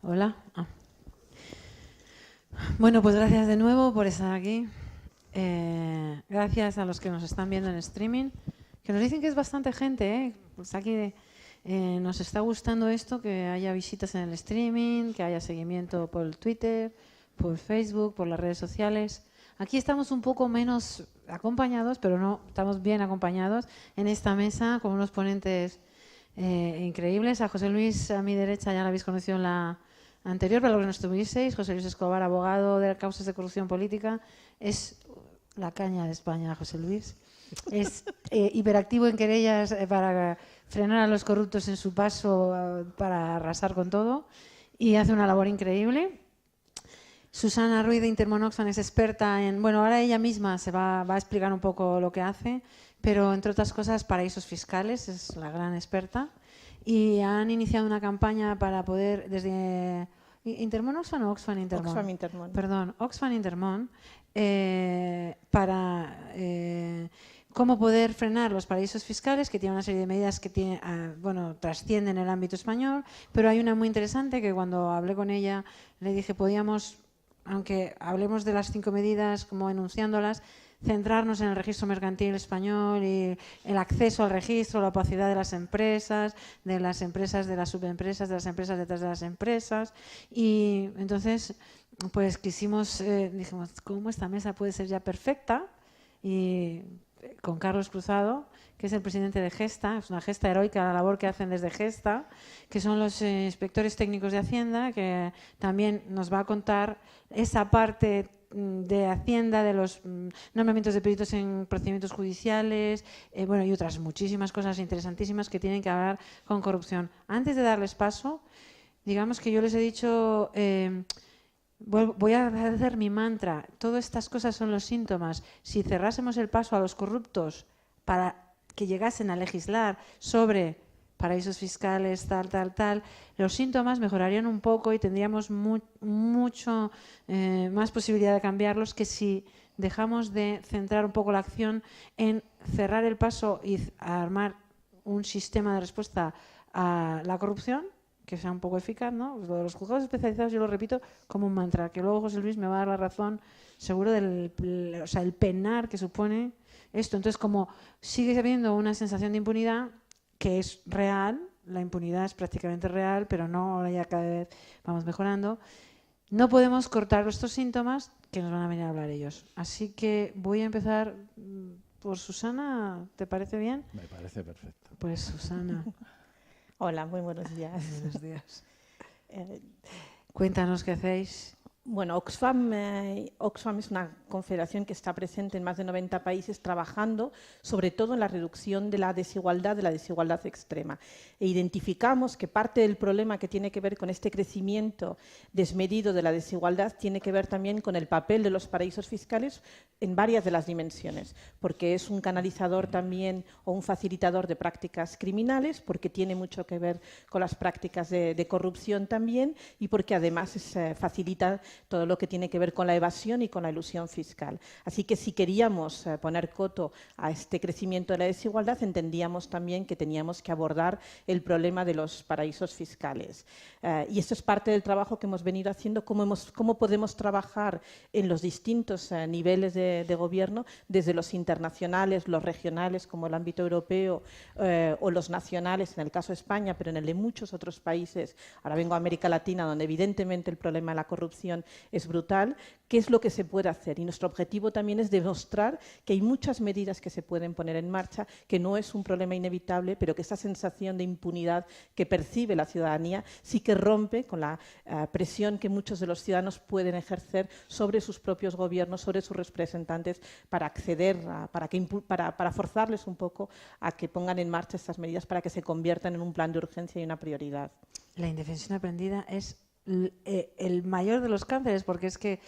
Hola. Bueno, pues gracias de nuevo por estar aquí. Gracias a los que nos están viendo en streaming, que nos dicen que es bastante gente, ¿eh? Pues aquí nos está gustando esto, que haya visitas en el streaming, que haya seguimiento por Twitter, por Facebook, por las redes sociales. Aquí estamos un poco menos acompañados, pero no, estamos bien acompañados en esta mesa con unos ponentes increíbles. A José Luis, a mi derecha, ya lo habéis conocido en la anterior, para los que no estuvisteis. José Luis Escobar, abogado de causas de corrupción política. Es la caña de España, José Luis. Es hiperactivo en querellas para frenar a los corruptos en su paso para arrasar con todo, y hace una labor increíble. Susana Ruiz de Intermon Oxfam es experta en, bueno, ahora ella misma se va a explicar un poco lo que hace, pero entre otras cosas paraísos fiscales, es la gran experta. Y han iniciado una campaña para poder, desde Intermon Oxfam o Oxfam Intermon. Oxfam Intermon. Perdón, Oxfam Intermon, para cómo poder frenar los paraísos fiscales, que tiene una serie de medidas que bueno, trascienden el ámbito español, pero hay una muy interesante que cuando hablé con ella le dije, podíamos, aunque hablemos de las 5 medidas como enunciándolas, centrarnos en el registro mercantil español y el acceso al registro, la opacidad de las empresas, de las subempresas, de las empresas detrás de las empresas. Y entonces, pues dijimos, ¿cómo esta mesa puede ser ya perfecta? Y con Carlos Cruzado, que es el presidente de Gesta, es una gesta heroica la labor que hacen desde Gesta, que son los inspectores técnicos de Hacienda, que también nos va a contar esa parte de Hacienda, de los nombramientos de peritos en procedimientos judiciales, bueno, y otras muchísimas cosas interesantísimas que tienen que ver con corrupción. Antes de darles paso, digamos que yo les he dicho, voy a hacer mi mantra, todas estas cosas son los síntomas. Si cerrásemos el paso a los corruptos para que llegasen a legislar sobre paraísos fiscales, tal, los síntomas mejorarían un poco y tendríamos mucho más posibilidad de cambiarlos que si dejamos de centrar un poco la acción en cerrar el paso y armar un sistema de respuesta a la corrupción que sea un poco eficaz, ¿no? Lo de los juzgados especializados yo lo repito como un mantra, que luego José Luis me va a dar la razón seguro del el penar que supone esto. Entonces, como sigue habiendo una sensación de impunidad que es real, la impunidad es prácticamente real, pero no, ahora ya cada vez vamos mejorando, no podemos cortar estos síntomas que nos van a venir a hablar ellos. Así que voy a empezar por Susana, ¿te parece bien? Me parece perfecto. Pues Susana. Hola, muy buenos días. Buenos días. Cuéntanos qué hacéis. Bueno, Oxfam es una confederación que está presente en más de 90 países trabajando sobre todo en la reducción de la desigualdad extrema. E identificamos que parte del problema que tiene que ver con este crecimiento desmedido de la desigualdad tiene que ver también con el papel de los paraísos fiscales en varias de las dimensiones, porque es un canalizador también o un facilitador de prácticas criminales, porque tiene mucho que ver con las prácticas de corrupción también y porque además facilita todo lo que tiene que ver con la evasión y con la elusión fiscal. Así que si queríamos poner coto a este crecimiento de la desigualdad, entendíamos también que teníamos que abordar el problema de los paraísos fiscales. Y esto es parte del trabajo que hemos venido haciendo, cómo podemos trabajar en los distintos niveles de gobierno, desde los internacionales, los regionales, como el ámbito europeo, o los nacionales, en el caso de España, pero en el de muchos otros países. Ahora vengo a América Latina, donde evidentemente el problema de la corrupción es brutal. ¿Qué es lo que se puede hacer? Y nuestro objetivo también es demostrar que hay muchas medidas que se pueden poner en marcha, que no es un problema inevitable, pero que esa sensación de impunidad que percibe la ciudadanía sí que rompe con la presión que muchos de los ciudadanos pueden ejercer sobre sus propios gobiernos, sobre sus representantes, para acceder, para forzarles un poco a que pongan en marcha estas medidas para que se conviertan en un plan de urgencia y una prioridad. La indefensión aprendida es el mayor de los cánceres, porque es que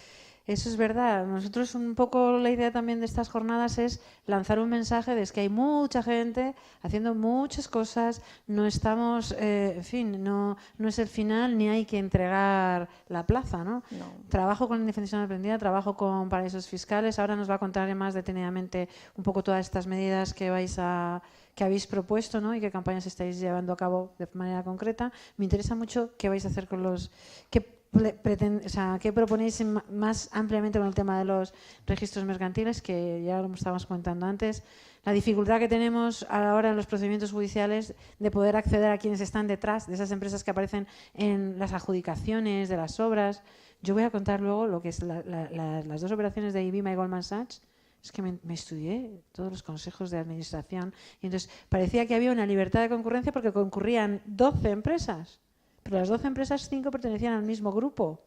eso es verdad. Nosotros un poco la idea también de estas jornadas es lanzar un mensaje de que hay mucha gente haciendo muchas cosas, no estamos, en fin, no es el final ni hay que entregar la plaza, ¿no? No. Trabajo con indefensión aprendida, trabajo con paraísos fiscales. Ahora nos va a contar más detenidamente un poco todas estas medidas que vais a que habéis propuesto, ¿no? Y qué campañas estáis llevando a cabo de manera concreta. Me interesa mucho qué vais a hacer con los... ¿Qué proponéis más ampliamente con el tema de los registros mercantiles, que ya lo estábamos comentando antes? La dificultad que tenemos ahora en los procedimientos judiciales de poder acceder a quienes están detrás de esas empresas que aparecen en las adjudicaciones de las obras. Yo voy a contar luego lo que es las dos operaciones de IBIMA y Goldman Sachs. Es que me estudié todos los consejos de administración y entonces parecía que había una libertad de concurrencia porque concurrían 12 empresas. Pero las 12 empresas, 5 pertenecían al mismo grupo.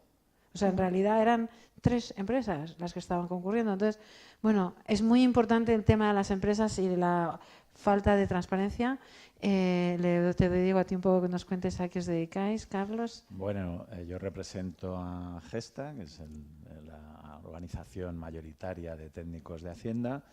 O sea, en realidad eran 3 empresas las que estaban concurriendo. Entonces, bueno, es muy importante el tema de las empresas y de la falta de transparencia. Te digo a ti un poco que nos cuentes a qué os dedicáis, Carlos. Bueno, yo represento a Gesta, que es la organización mayoritaria de técnicos de Hacienda.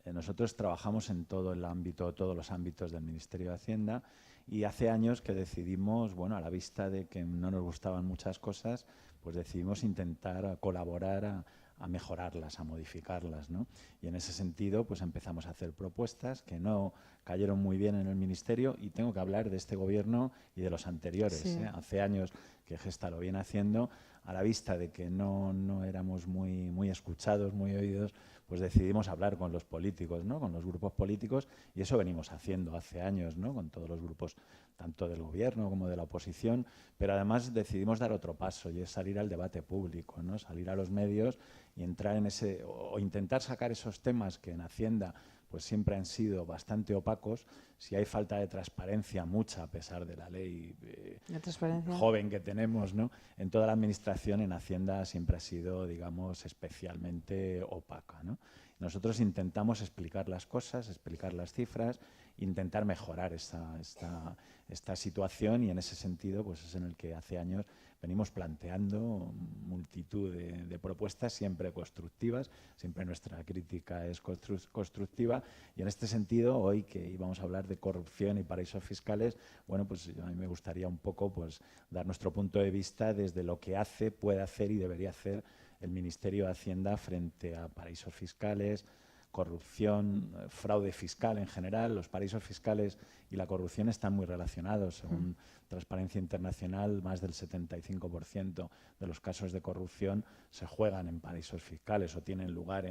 Nosotros trabajamos en todos los ámbitos del Ministerio de Hacienda. Y hace años que decidimos, bueno, a la vista de que no nos gustaban muchas cosas, pues decidimos intentar colaborar a mejorarlas, a modificarlas, ¿no? Y en ese sentido, pues empezamos a hacer propuestas que no cayeron muy bien en el Ministerio, y tengo que hablar de este gobierno y de los anteriores. Sí. Hace años que Gesta lo viene haciendo, a la vista de que no éramos muy escuchados, muy oídos, pues decidimos hablar con los políticos, ¿no? Con los grupos políticos, y eso venimos haciendo hace años, ¿no? Con todos los grupos, tanto del gobierno como de la oposición, pero además decidimos dar otro paso, y es salir al debate público, ¿no? Salir a los medios y entrar en ese, o intentar sacar esos temas que en Hacienda pues siempre han sido bastante opacos. Si hay falta de transparencia, mucha, a pesar de la ley joven que tenemos, ¿no? En toda la administración, en Hacienda siempre ha sido, digamos, especialmente opaca, ¿no? Nosotros intentamos explicar las cosas, explicar las cifras, intentar mejorar esta situación, y en ese sentido pues es en el que hace años venimos planteando multitud de propuestas, siempre constructivas, siempre nuestra crítica es constructiva, y en este sentido, hoy que íbamos a hablar de corrupción y paraísos fiscales, bueno, pues a mí me gustaría un poco pues dar nuestro punto de vista desde lo que puede hacer y debería hacer el Ministerio de Hacienda frente a paraísos fiscales, corrupción, fraude fiscal en general. Los paraísos fiscales y la corrupción están muy relacionados. Según Transparencia Internacional, más del 75% de los casos de corrupción se juegan en paraísos fiscales o tienen lugar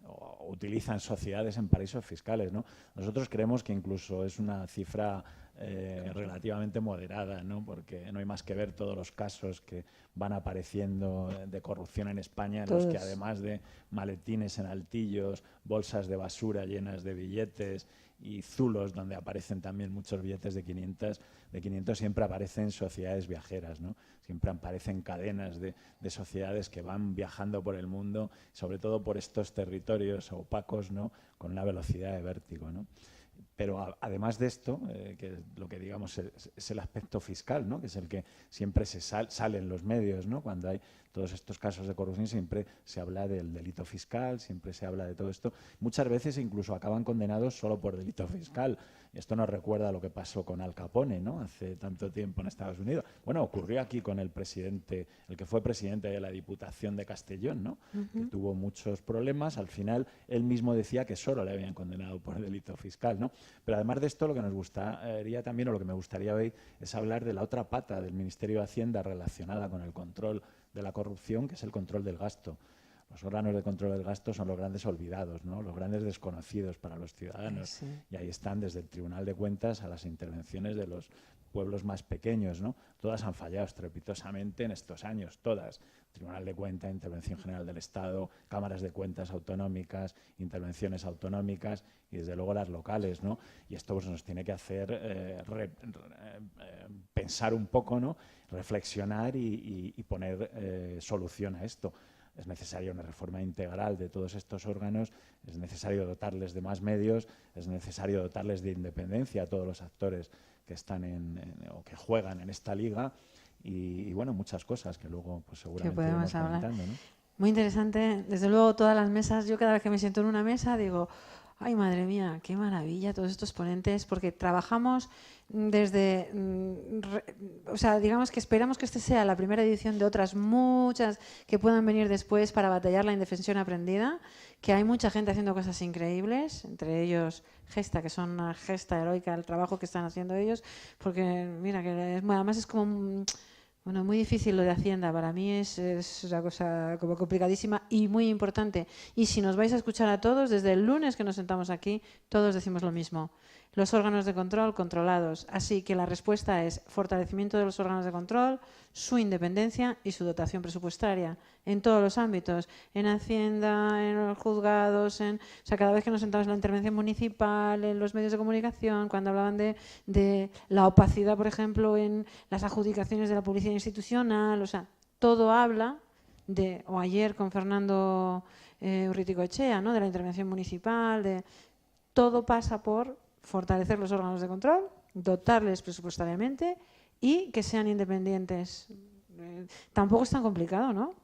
o utilizan sociedades en paraísos fiscales, ¿no? Nosotros creemos que incluso es una cifra relativamente moderada, ¿no? Porque no hay más que ver todos los casos que van apareciendo de corrupción en España, en los que además de maletines en altillos, bolsas de basura llenas de billetes y zulos donde aparecen también muchos billetes de 500 siempre aparecen sociedades viajeras, ¿no? Siempre aparecen cadenas de sociedades que van viajando por el mundo, sobre todo por estos territorios opacos, ¿no? Con una velocidad de vértigo, ¿no? Pero además de esto, que lo que digamos es el aspecto fiscal, ¿no? Que es el que siempre sale en los medios, ¿no? Cuando hay todos estos casos de corrupción siempre se habla del delito fiscal, siempre se habla de todo esto. Muchas veces incluso acaban condenados solo por delito fiscal. Esto nos recuerda a lo que pasó con Al Capone, ¿no? Hace tanto tiempo en Estados Unidos. Bueno, ocurrió aquí con el que fue presidente de la Diputación de Castellón, ¿no? Que tuvo muchos problemas. Al final, él mismo decía que solo le habían condenado por delito fiscal, ¿no? Pero además de esto, lo que nos gustaría también, o lo que me gustaría hoy, es hablar de la otra pata del Ministerio de Hacienda relacionada con el control de la corrupción, que es el control del gasto. Los órganos de control del gasto son los grandes olvidados, ¿no? Los grandes desconocidos para los ciudadanos. Sí. Y ahí están desde el Tribunal de Cuentas a las intervenciones de los pueblos más pequeños, ¿no? Todas han fallado estrepitosamente en estos años, todas. Tribunal de Cuentas, Intervención General del Estado, cámaras de cuentas autonómicas, intervenciones autonómicas y desde luego las locales, ¿no? Y esto pues, nos tiene que hacer pensar un poco, ¿no? Reflexionar y poner solución a esto. Es necesaria una reforma integral de todos estos órganos, es necesario dotarles de más medios, es necesario dotarles de independencia a todos los actores que están o que juegan en esta liga y bueno, muchas cosas que luego pues, seguramente iremos comentando, ¿no? Muy interesante. Desde luego todas las mesas, yo cada vez que me siento en una mesa digo, ay madre mía, qué maravilla todos estos ponentes, porque trabajamos desde, o sea, digamos que esperamos que esta sea la primera edición de otras muchas que puedan venir después para batallar la indefensión aprendida, que hay mucha gente haciendo cosas increíbles, entre ellos Gesta, que son una gesta heroica el trabajo que están haciendo ellos, porque mira, que además es como bueno, muy difícil lo de Hacienda, para mí es una cosa como complicadísima y muy importante. Y si nos vais a escuchar a todos, desde el lunes que nos sentamos aquí, todos decimos lo mismo. Los órganos de control controlados. Así que la respuesta es fortalecimiento de los órganos de control, su independencia y su dotación presupuestaria en todos los ámbitos, en Hacienda, en los juzgados, o sea, cada vez que nos sentamos en la intervención municipal, en los medios de comunicación, cuando hablaban de la opacidad, por ejemplo, en las adjudicaciones de la publicidad institucional, o sea, todo habla de, o ayer con Fernando Urruticoechea, ¿no?, de la intervención municipal, todo pasa por fortalecer los órganos de control, dotarles presupuestariamente y que sean independientes. Tampoco es tan complicado, ¿no?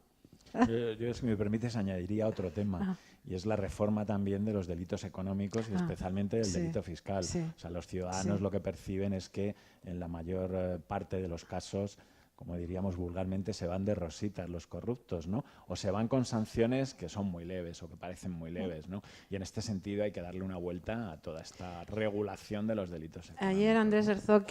Yo, si me permites, añadiría otro tema, y es la reforma también de los delitos económicos y especialmente del delito fiscal. O sea, los ciudadanos lo que perciben es que en la mayor parte de los casos, como diríamos vulgarmente, se van de rositas los corruptos, ¿no? O se van con sanciones que son muy leves o que parecen muy leves, ¿no? Y en este sentido hay que darle una vuelta a toda esta regulación de los delitos económicos. Ayer Andrés Herzog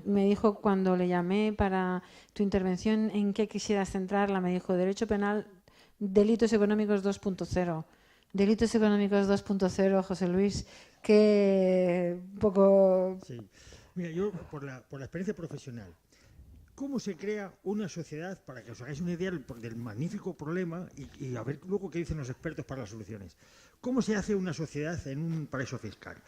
me dijo cuando le llamé para tu intervención en qué quisieras centrarla, me dijo Derecho Penal, Delitos Económicos 2.0. Delitos Económicos 2.0, José Luis, que un poco... Sí. Mira, yo por la experiencia profesional, ¿cómo se crea una sociedad, para que os hagáis una idea del magnífico problema y a ver luego qué dicen los expertos para las soluciones? ¿Cómo se hace una sociedad en un paraíso fiscal?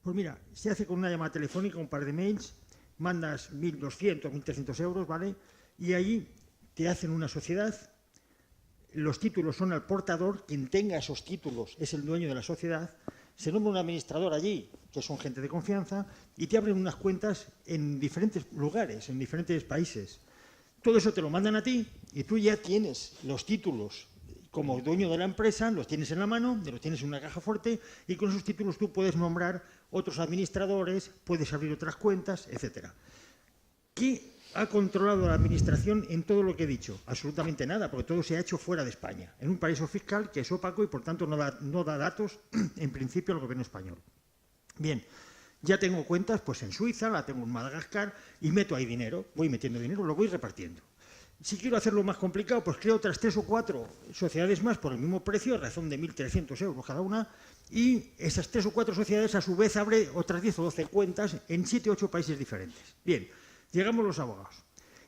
Pues mira, se hace con una llamada telefónica, un par de mails, mandas 1.200, 1.300 euros, ¿vale? Y ahí te hacen una sociedad, los títulos son al portador, quien tenga esos títulos es el dueño de la sociedad, se nombra un administrador allí, que son gente de confianza, y te abren unas cuentas en diferentes lugares, en diferentes países. Todo eso te lo mandan a ti y tú ya tienes los títulos como dueño de la empresa, los tienes en la mano, los tienes en una caja fuerte y con esos títulos tú puedes nombrar otros administradores, puedes abrir otras cuentas, etc. ¿Qué ha controlado la Administración en todo lo que he dicho? Absolutamente nada, porque todo se ha hecho fuera de España, en un paraíso fiscal que es opaco y por tanto no da datos en principio al gobierno español. Bien, ya tengo cuentas pues en Suiza, la tengo en Madagascar y meto ahí dinero, voy metiendo dinero, lo voy repartiendo. Si quiero hacerlo más complicado, pues creo otras 3 o 4 sociedades más por el mismo precio, a razón de 1.300 euros cada una, y esas 3 o 4 sociedades a su vez abre otras 10 o 12 cuentas en 7 o 8 países diferentes. Bien, llegamos los abogados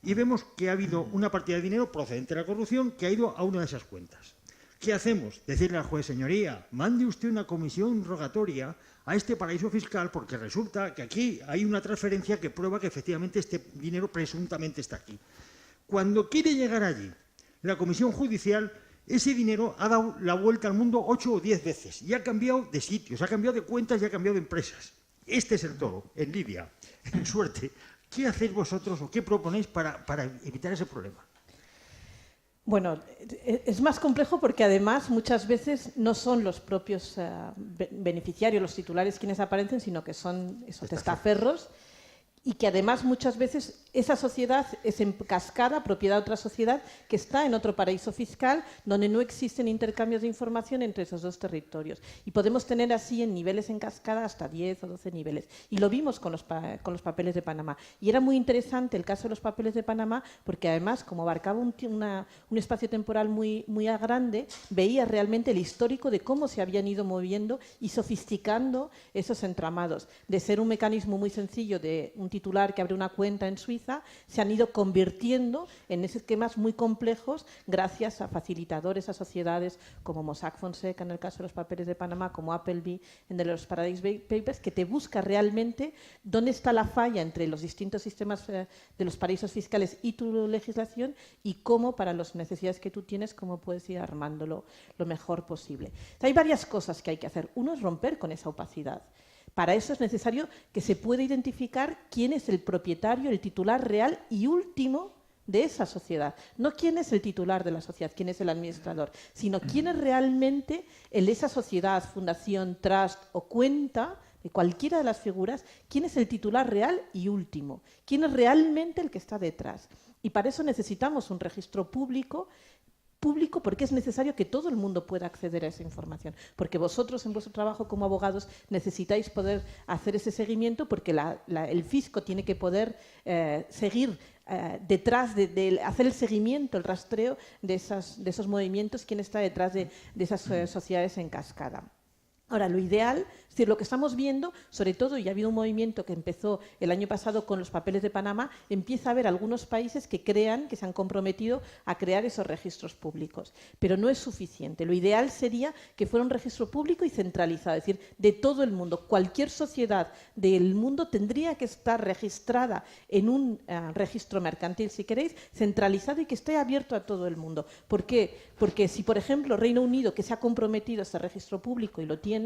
y vemos que ha habido una partida de dinero procedente de la corrupción que ha ido a una de esas cuentas. ¿Qué hacemos? Decirle al juez, señoría, mande usted una comisión rogatoria a este paraíso fiscal porque resulta que aquí hay una transferencia que prueba que efectivamente este dinero presuntamente está aquí. Cuando quiere llegar allí, la comisión judicial, ese dinero ha dado la vuelta al mundo 8 o 10 veces y ha cambiado de sitios, ha cambiado de cuentas y ha cambiado de empresas. Este es el toro, en Lidia, en suerte. ¿Qué hacéis vosotros o qué proponéis para evitar ese problema? Bueno, es más complejo porque además muchas veces no son los propios beneficiarios, los titulares quienes aparecen, sino que son esos testaferros y que además muchas veces esa sociedad es en cascada, propiedad de otra sociedad que está en otro paraíso fiscal donde no existen intercambios de información entre esos dos territorios. Y podemos tener así en niveles en cascada hasta 10 o 12 niveles. Y lo vimos con los papeles de Panamá. Y era muy interesante el caso de los papeles de Panamá porque además, como abarcaba un espacio temporal muy grande, veía realmente el histórico de cómo se habían ido moviendo y sofisticando esos entramados. De ser un mecanismo muy sencillo de un titular que abre una cuenta en Suiza, se han ido convirtiendo en esquemas muy complejos gracias a facilitadores, a sociedades como Mossack Fonseca en el caso de los papeles de Panamá, como Appleby en el de los Paradise Papers, que te busca realmente dónde está la falla entre los distintos sistemas de los paraísos fiscales y tu legislación y cómo, para las necesidades que tú tienes, cómo puedes ir armándolo lo mejor posible. Hay varias cosas que hay que hacer. Uno es romper con esa opacidad. Para eso es necesario que se pueda identificar quién es el propietario, el titular real y último de esa sociedad. No quién es el titular de la sociedad, quién es el administrador, sino quién es realmente esa sociedad, fundación, trust o cuenta de cualquiera de las figuras, quién es el titular real y último, quién es realmente el que está detrás. Y para eso necesitamos un registro público público porque es necesario que todo el mundo pueda acceder a esa información, porque vosotros en vuestro trabajo como abogados necesitáis poder hacer ese seguimiento porque el fisco tiene que poder seguir detrás de hacer el seguimiento, el rastreo de esos movimientos, quién está detrás de esas sociedades en cascada. Ahora, lo ideal, es decir, lo que estamos viendo, sobre todo, y ha habido un movimiento que empezó el año pasado con los papeles de Panamá, empieza a haber algunos países que se han comprometido a crear esos registros públicos. Pero no es suficiente. Lo ideal sería que fuera un registro público y centralizado, es decir, de todo el mundo. Cualquier sociedad del mundo tendría que estar registrada en un registro mercantil, si queréis, centralizado y que esté abierto a todo el mundo. ¿Por qué? Porque si, por ejemplo, Reino Unido, que se ha comprometido a ese registro público y lo tiene,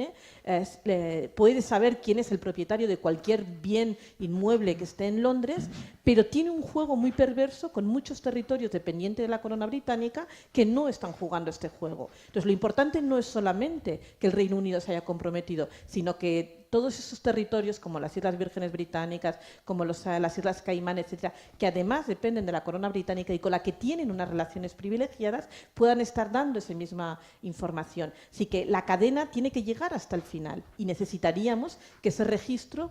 puede saber quién es el propietario de cualquier bien inmueble que esté en Londres, pero tiene un juego muy perverso con muchos territorios dependientes de la corona británica que no están jugando este juego. Entonces, lo importante no es solamente que el Reino Unido se haya comprometido, sino que todos esos territorios, como las Islas Vírgenes Británicas, como las Islas Caimán, etcétera, que además dependen de la corona británica y con la que tienen unas relaciones privilegiadas, puedan estar dando esa misma información. Así que la cadena tiene que llegar hasta el final y necesitaríamos que ese registro,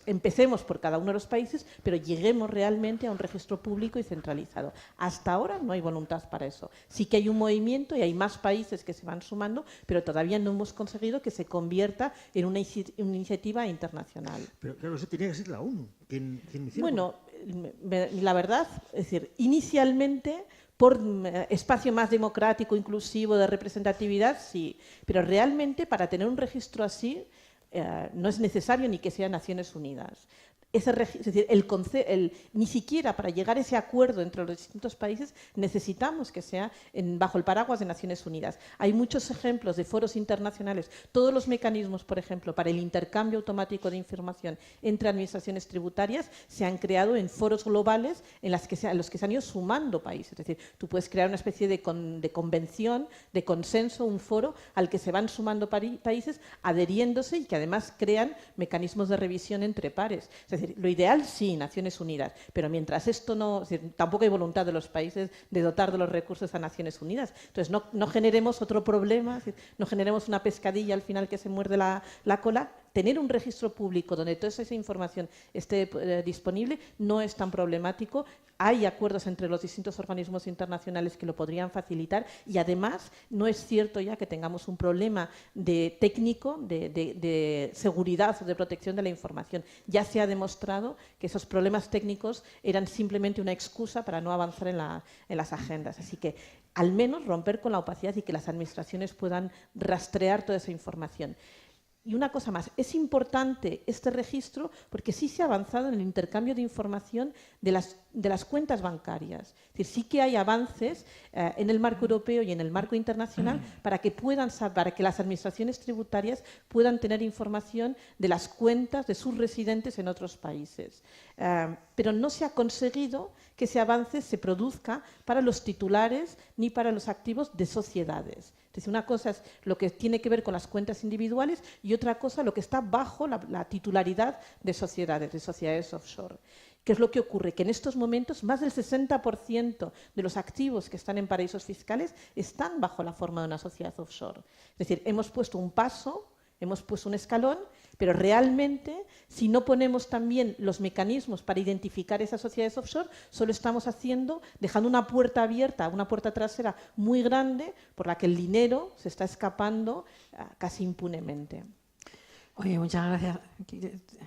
empecemos por cada uno de los países, pero lleguemos realmente a un registro público y centralizado. Hasta ahora no hay voluntad para eso. Sí que hay un movimiento y hay más países que se van sumando, pero todavía no hemos conseguido que se convierta en una iniciativa internacional. Pero claro, eso tenía que ser la ONU. ¿Quién hiciera? Bueno, la verdad, es decir, inicialmente por espacio más democrático, inclusivo, de representatividad, sí, pero realmente para tener un registro así no es necesario ni que sea Naciones Unidas. Es decir, ni siquiera para llegar a ese acuerdo entre los distintos países necesitamos que sea bajo el paraguas de Naciones Unidas. Hay muchos ejemplos de foros internacionales. Todos los mecanismos, por ejemplo, para el intercambio automático de información entre administraciones tributarias se han creado en foros globales en los que se han ido sumando países. Es decir, tú puedes crear una especie de convención, de consenso, un foro al que se van sumando países adheriéndose y que además crean mecanismos de revisión entre pares. Es decir, lo ideal sí, Naciones Unidas, pero mientras esto no, es decir, tampoco hay voluntad de los países de dotar de los recursos a Naciones Unidas. Entonces no generemos otro problema, es decir, no generemos una pescadilla al final que se muerde la cola. Tener un registro público donde toda esa información esté disponible no es tan problemático. Hay acuerdos entre los distintos organismos internacionales que lo podrían facilitar y además no es cierto ya que tengamos un problema técnico de seguridad o de protección de la información. Ya se ha demostrado que esos problemas técnicos eran simplemente una excusa para no avanzar en las agendas. Así que al menos romper con la opacidad y que las administraciones puedan rastrear toda esa información. Y una cosa más, es importante este registro porque sí se ha avanzado en el intercambio de información de las cuentas bancarias. Es decir, sí que hay avances en el marco europeo y en el marco internacional para que las administraciones tributarias puedan tener información de las cuentas de sus residentes en otros países. Pero no se ha conseguido que ese avance se produzca para los titulares ni para los activos de sociedades. Es decir, una cosa es lo que tiene que ver con las cuentas individuales y otra cosa lo que está bajo la titularidad de sociedades offshore. ¿Qué es lo que ocurre? Que en estos momentos más del 60% de los activos que están en paraísos fiscales están bajo la forma de una sociedad offshore. Es decir, hemos puesto un paso, hemos puesto un escalón, pero realmente, si no ponemos también los mecanismos para identificar esas sociedades offshore, solo estamos dejando una puerta abierta, una puerta trasera muy grande por la que el dinero se está escapando casi impunemente. Oye, muchas gracias.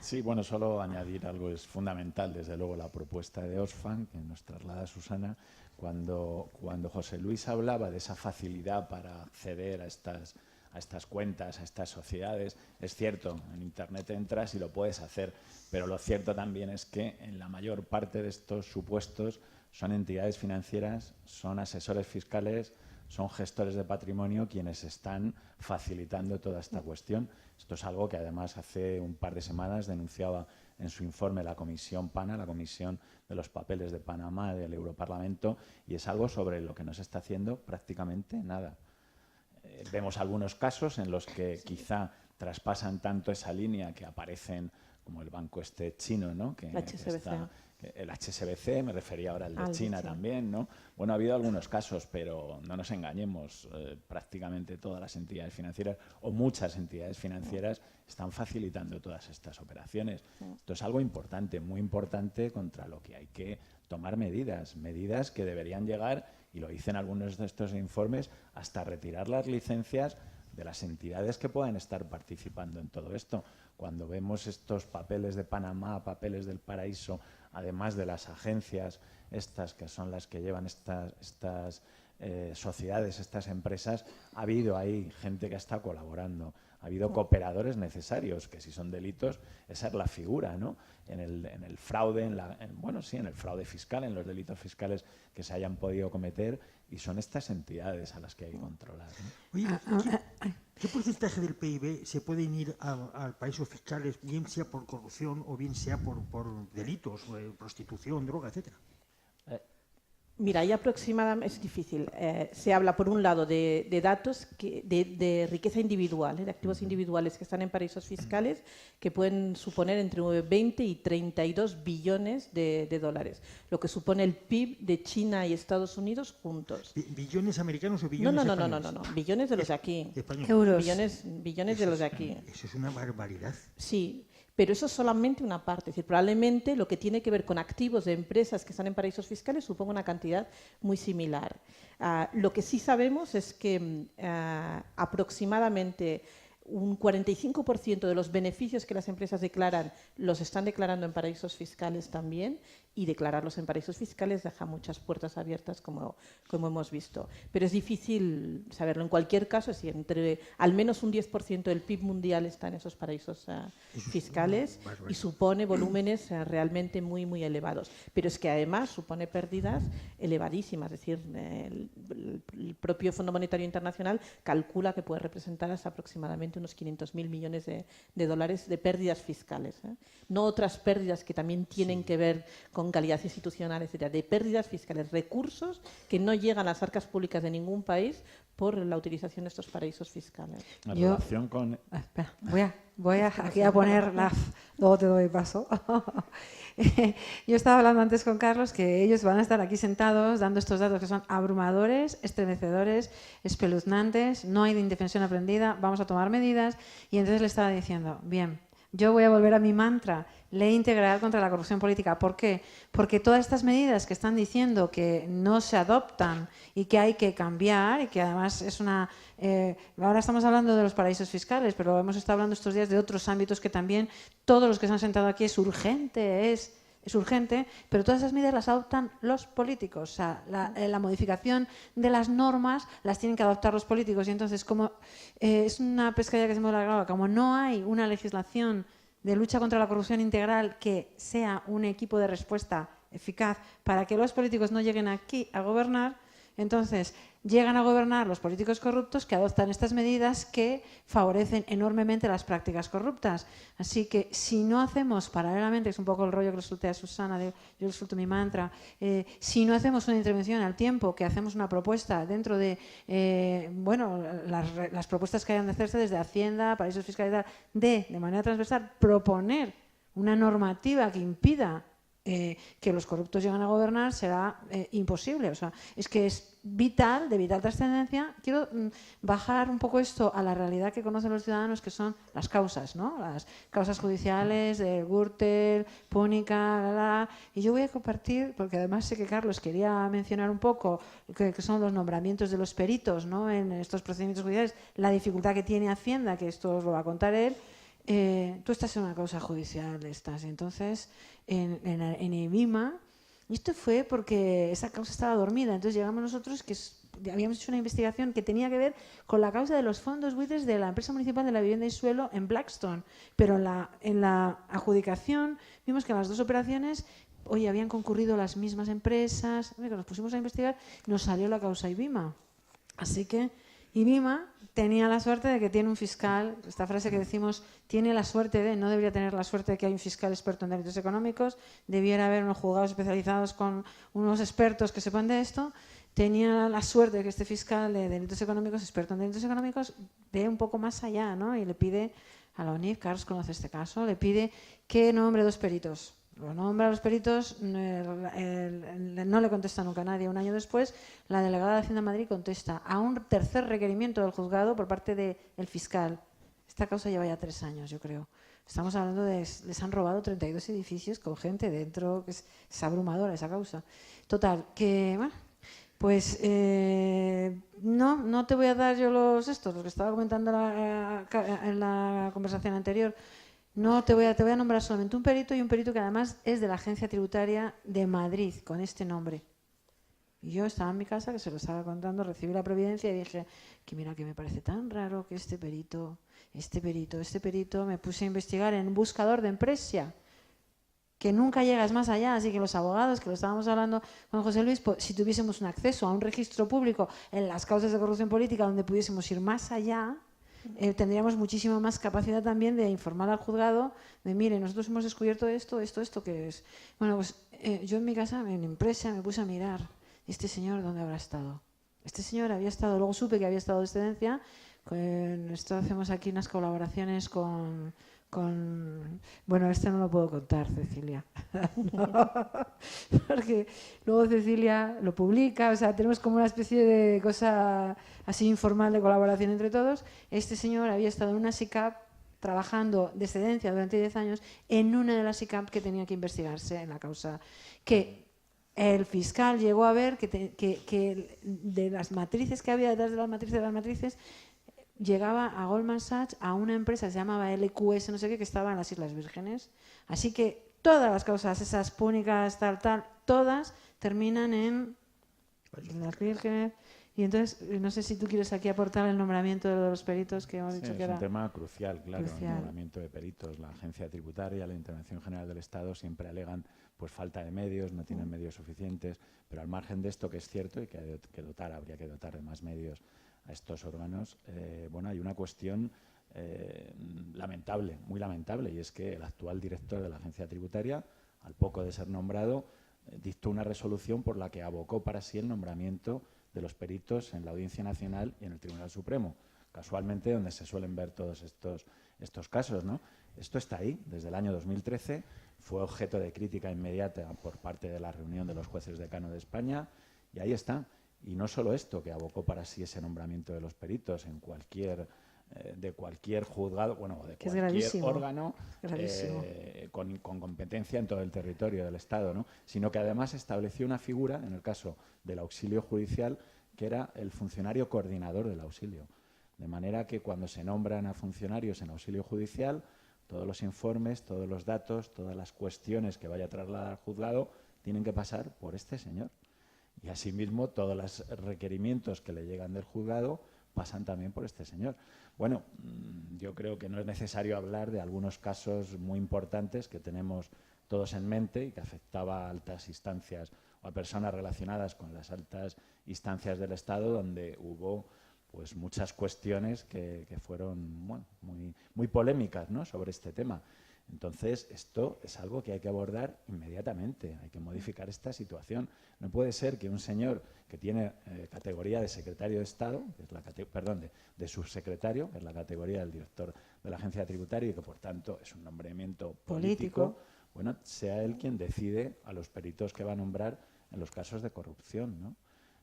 Sí, bueno, solo añadir algo es fundamental, desde luego, la propuesta de Oxfam, que nos traslada Susana, cuando José Luis hablaba de esa facilidad para acceder a estas cuentas, a estas sociedades. Es cierto, en Internet entras y lo puedes hacer, pero lo cierto también es que en la mayor parte de estos supuestos son entidades financieras, son asesores fiscales, son gestores de patrimonio quienes están facilitando toda esta cuestión. Esto es algo que además hace un par de semanas denunciaba en su informe la Comisión PANA, la Comisión de los Papeles de Panamá del Europarlamento, y es algo sobre lo que no se está haciendo prácticamente nada. Vemos algunos casos en los que quizá traspasan tanto esa línea que aparecen, como el banco chino, ¿no? que el HSBC, me refería ahora al de Al de China China. también, ¿no? Bueno, ha habido algunos casos, pero no nos engañemos, prácticamente todas las entidades financieras o muchas entidades financieras están facilitando todas estas operaciones. Esto es algo importante, muy importante, contra lo que hay que tomar medidas que deberían llegar, y lo dicen algunos de estos informes, hasta retirar las licencias de las entidades que puedan estar participando en todo esto. Cuando vemos estos papeles de Panamá, papeles del paraíso, además de las agencias estas que son las que llevan estas sociedades, estas empresas, ha habido ahí gente que está colaborando, ha habido cooperadores necesarios, que si son delitos, esa es la figura, ¿no? En el fraude, en el fraude fiscal, en los delitos fiscales que se hayan podido cometer, y son estas entidades a las que hay que controlar, ¿no? Oye, ¿qué porcentaje del PIB se pueden ir a paraísos fiscales, bien sea por corrupción o bien sea por delitos, prostitución, droga, etcétera? Mira, ahí aproximadamente es difícil. Se habla, por un lado, de datos de riqueza individual, de activos individuales que están en paraísos fiscales, que pueden suponer entre 20 y 32 billones de dólares, lo que supone el PIB de China y Estados Unidos juntos. ¿Billones americanos o billones españoles? No, billones de los de aquí. Españoles. Euros. Billones de los de aquí. Eso es una barbaridad. Sí, pero eso es solamente una parte. Es decir, probablemente lo que tiene que ver con activos de empresas que están en paraísos fiscales suponga una cantidad muy similar. Lo que sí sabemos es que aproximadamente un 45% de los beneficios que las empresas declaran los están declarando en paraísos fiscales también, y declararlos en paraísos fiscales deja muchas puertas abiertas, como hemos visto. Pero es difícil saberlo. En cualquier caso, si entre al menos un 10% del PIB mundial está en esos paraísos fiscales, y supone volúmenes realmente muy, muy elevados. Pero es que además supone pérdidas elevadísimas. Es decir, el propio Fondo Monetario Internacional calcula que puede representar hasta aproximadamente unos 500.000 millones de dólares de pérdidas fiscales. No otras pérdidas que también tienen que ver con calidad institucional, etcétera, de pérdidas fiscales, recursos que no llegan a las arcas públicas de ningún país por la utilización de estos paraísos fiscales. En Yo- relación con... Espera, voy a aquí a poner luego te doy paso. Yo estaba hablando antes con Carlos que ellos van a estar aquí sentados dando estos datos que son abrumadores, estremecedores, espeluznantes, no hay de indefensión aprendida, vamos a tomar medidas, y entonces le estaba diciendo, bien, yo voy a volver a mi mantra, ley integral contra la corrupción política. ¿Por qué? Porque todas estas medidas que están diciendo que no se adoptan y que hay que cambiar, y que además es una... ahora estamos hablando de los paraísos fiscales, pero hemos estado hablando estos días de otros ámbitos que también todos los que se han sentado aquí es urgente, es urgente, pero todas esas medidas las adoptan los políticos. O sea, la modificación de las normas las tienen que adoptar los políticos, y entonces como es una pescadilla que se mueve la grava, como no hay una legislación de lucha contra la corrupción integral que sea un equipo de respuesta eficaz para que los políticos no lleguen aquí a gobernar, entonces llegan a gobernar los políticos corruptos que adoptan estas medidas que favorecen enormemente las prácticas corruptas. Así que si no hacemos paralelamente, es un poco el rollo que le solté a Susana, yo le suelto mi mantra, si no hacemos una intervención al tiempo, que hacemos una propuesta dentro de, las propuestas que hayan de hacerse desde Hacienda, paraísos fiscales, de manera transversal, proponer una normativa que impida que los corruptos lleguen a gobernar, será imposible. O sea, es que es vital, de vital trascendencia. Quiero bajar un poco esto a la realidad que conocen los ciudadanos, que son las causas, ¿no? Las causas judiciales de Gürtel, Púnica, y yo voy a compartir, porque además sé que Carlos quería mencionar un poco que son los nombramientos de los peritos, ¿no? En estos procedimientos judiciales, la dificultad que tiene Hacienda, que esto os lo va a contar él. Tú estás en una causa judicial, entonces en IBIMA, y esto fue porque esa causa estaba dormida, entonces llegamos nosotros que habíamos hecho una investigación que tenía que ver con la causa de los fondos buitres de la empresa municipal de la vivienda y suelo en Blackstone, pero en la adjudicación vimos que en las dos operaciones habían concurrido las mismas empresas. Nos pusimos a investigar y nos salió la causa IBIMA. Así que IBIMA tenía la suerte de que tiene un fiscal, esta frase que decimos, tiene la suerte de, no debería tener la suerte de que hay un fiscal experto en delitos económicos, debiera haber unos juzgados especializados con unos expertos que sepan de esto. Tenía la suerte de que este fiscal de delitos económicos, experto en delitos económicos, ve un poco más allá, ¿no? Y le pide a la ONIF, Carlos conoce este caso, le pide que nombre dos peritos. Lo nombra a los peritos, no le contesta nunca a nadie. Un año después, la delegada de Hacienda de Madrid contesta a un tercer requerimiento del juzgado por parte del fiscal. Esta causa lleva ya 3 años, yo creo. Estamos hablando de, les han robado 32 edificios con gente dentro, que es abrumadora esa causa. Total, que, bueno, pues no te voy a dar yo los que estaba comentando en la conversación anterior. No te voy a nombrar solamente un perito, y un perito que además es de la Agencia Tributaria de Madrid, con este nombre. Y yo estaba en mi casa, que se lo estaba contando, recibí la providencia y dije que mira, que me parece tan raro que este perito, me puse a investigar en un buscador de empresa, que nunca llegas más allá, así que los abogados, que lo estábamos hablando con José Luis, pues, si tuviésemos un acceso a un registro público en las causas de corrupción política donde pudiésemos ir más allá, tendríamos muchísima más capacidad también de informar al juzgado de, mire, nosotros hemos descubierto esto, ¿qué es? Bueno, pues yo en mi casa, en mi empresa, me puse a mirar, ¿este señor dónde habrá estado? Este señor había estado, luego supe que había estado de excedencia, esto hacemos aquí unas colaboraciones con bueno, este no lo puedo contar, Cecilia, no, porque luego Cecilia lo publica, o sea, tenemos como una especie de cosa así informal de colaboración entre todos. Este señor había estado en una SICAP trabajando de excedencia durante 10 años en una de las SICAP que tenía que investigarse en la causa, que el fiscal llegó a ver que de las matrices que había detrás de las matrices, llegaba a Goldman Sachs, a una empresa que se llamaba LQS, no sé qué, que estaba en las Islas Vírgenes. Así que todas las causas, esas púnicas, tal, todas terminan en las Vírgenes. Y entonces, no sé si tú quieres aquí aportar el nombramiento de los peritos que hemos dicho que era... Es un tema crucial, claro, crucial. El nombramiento de peritos. La Agencia Tributaria, la Intervención General del Estado siempre alegan pues falta de medios, no tienen medios suficientes, pero al margen de esto, que es cierto y que habría que dotar de más medios a estos órganos, bueno, hay una cuestión lamentable, muy lamentable, y es que el actual director de la Agencia Tributaria, al poco de ser nombrado, dictó una resolución por la que abocó para sí el nombramiento de los peritos en la Audiencia Nacional y en el Tribunal Supremo, casualmente donde se suelen ver todos estos casos, ¿no? Esto está ahí, desde el año 2013, fue objeto de crítica inmediata por parte de la reunión de los jueces decano de España, y ahí está. Y no solo esto, que abocó para sí ese nombramiento de los peritos en de cualquier juzgado, bueno, de cualquier órgano con competencia en todo el territorio del Estado, ¿no? Sino que además estableció una figura, en el caso del auxilio judicial, que era el funcionario coordinador del auxilio. De manera que cuando se nombran a funcionarios en auxilio judicial, todos los informes, todos los datos, todas las cuestiones que vaya a trasladar al juzgado tienen que pasar por este señor. Y asimismo, todos los requerimientos que le llegan del juzgado pasan también por este señor. Bueno, yo creo que no es necesario hablar de algunos casos muy importantes que tenemos todos en mente y que afectaba a altas instancias o a personas relacionadas con las altas instancias del Estado, donde hubo pues muchas cuestiones que fueron bueno, muy polémicas, ¿no?, sobre este tema. Entonces, esto es algo que hay que abordar inmediatamente, hay que modificar esta situación. No puede ser que un señor que tiene categoría de secretario de Estado, que es de subsecretario, que es la categoría del director de la Agencia Tributaria y que, por tanto, es un nombramiento político, bueno, sea él quien decide a los peritos que va a nombrar en los casos de corrupción, ¿no?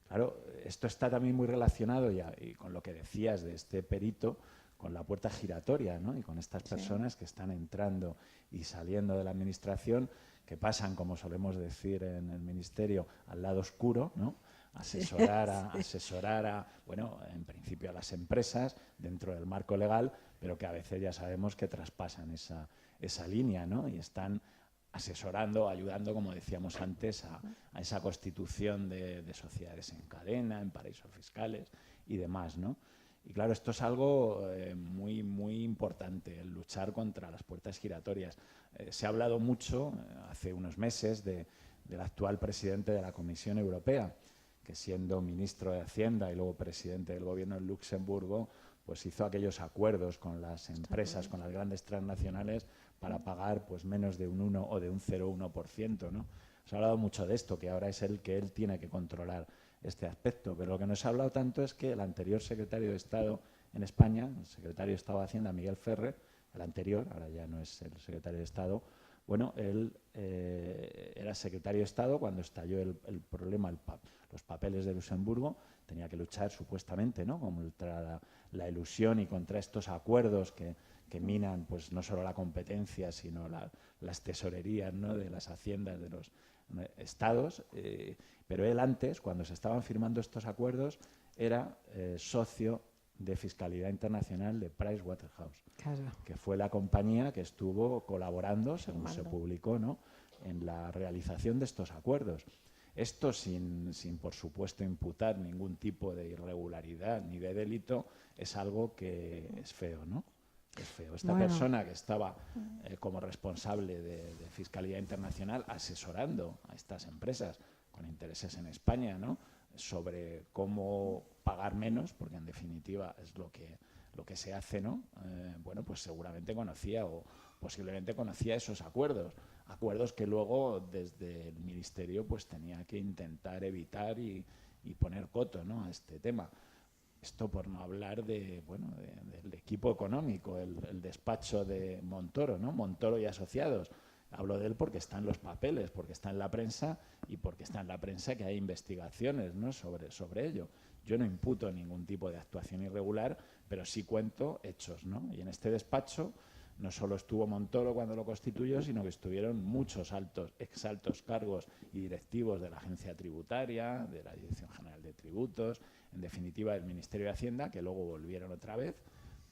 Claro, esto está también muy relacionado y con lo que decías de este perito, con la puerta giratoria, ¿no? Y con estas personas que están entrando y saliendo de la administración, que pasan, como solemos decir en el ministerio, al lado oscuro, ¿no? Asesorar a, bueno, en principio a las empresas dentro del marco legal, pero que a veces ya sabemos que traspasan esa línea, ¿no? Y están asesorando, ayudando, como decíamos antes, a esa constitución de sociedades en cadena, en paraísos fiscales y demás, ¿no? Y claro, esto es algo muy importante, el luchar contra las puertas giratorias. Se ha hablado mucho hace unos meses del actual presidente de la Comisión Europea, que siendo ministro de Hacienda y luego presidente del gobierno en Luxemburgo, pues hizo aquellos acuerdos con las empresas, con las grandes transnacionales, para pagar pues menos de un 1 o de un 0,1%, ¿no? Se ha hablado mucho de esto, que ahora es el que él tiene que controlar este aspecto, pero lo que no se ha hablado tanto es que el anterior secretario de Estado en España, el secretario de Estado de Hacienda, Miguel Ferrer, el anterior, ahora ya no es el secretario de Estado, Bueno, él era secretario de Estado cuando estalló el problema, los papeles de Luxemburgo. Tenía que luchar supuestamente, ¿no?, contra la elusión y contra estos acuerdos que minan pues no solo la competencia, sino las tesorerías, ¿no?, de las haciendas de los estados. Pero él antes, cuando se estaban firmando estos acuerdos, era socio de Fiscalidad Internacional de Pricewaterhouse, Claro. que fue la compañía que estuvo colaborando, según se publicó, ¿no?, en la realización de estos acuerdos. Esto sin, por supuesto, imputar ningún tipo de irregularidad ni de delito, es algo que es feo, ¿no? Es feo. Esta persona que estaba como responsable de Fiscalía Internacional asesorando a estas empresas con intereses en España, ¿no?, sobre cómo pagar menos, porque en definitiva es lo que se hace, ¿no? Bueno, pues seguramente conocía o posiblemente conocía esos acuerdos que luego desde el Ministerio pues tenía que intentar evitar y poner coto, ¿no?, a este tema. Esto por no hablar del equipo económico, el despacho de Montoro, ¿no?, Montoro y Asociados. Hablo de él porque está en los papeles, porque está en la prensa y porque está en la prensa que hay investigaciones, ¿no?, sobre ello. Yo no imputo ningún tipo de actuación irregular, pero sí cuento hechos, ¿no? Y en este despacho no solo estuvo Montoro cuando lo constituyó, sino que estuvieron muchos exaltos cargos y directivos de la Agencia Tributaria, de la Dirección General de Tributos, en definitiva del Ministerio de Hacienda, que luego volvieron otra vez,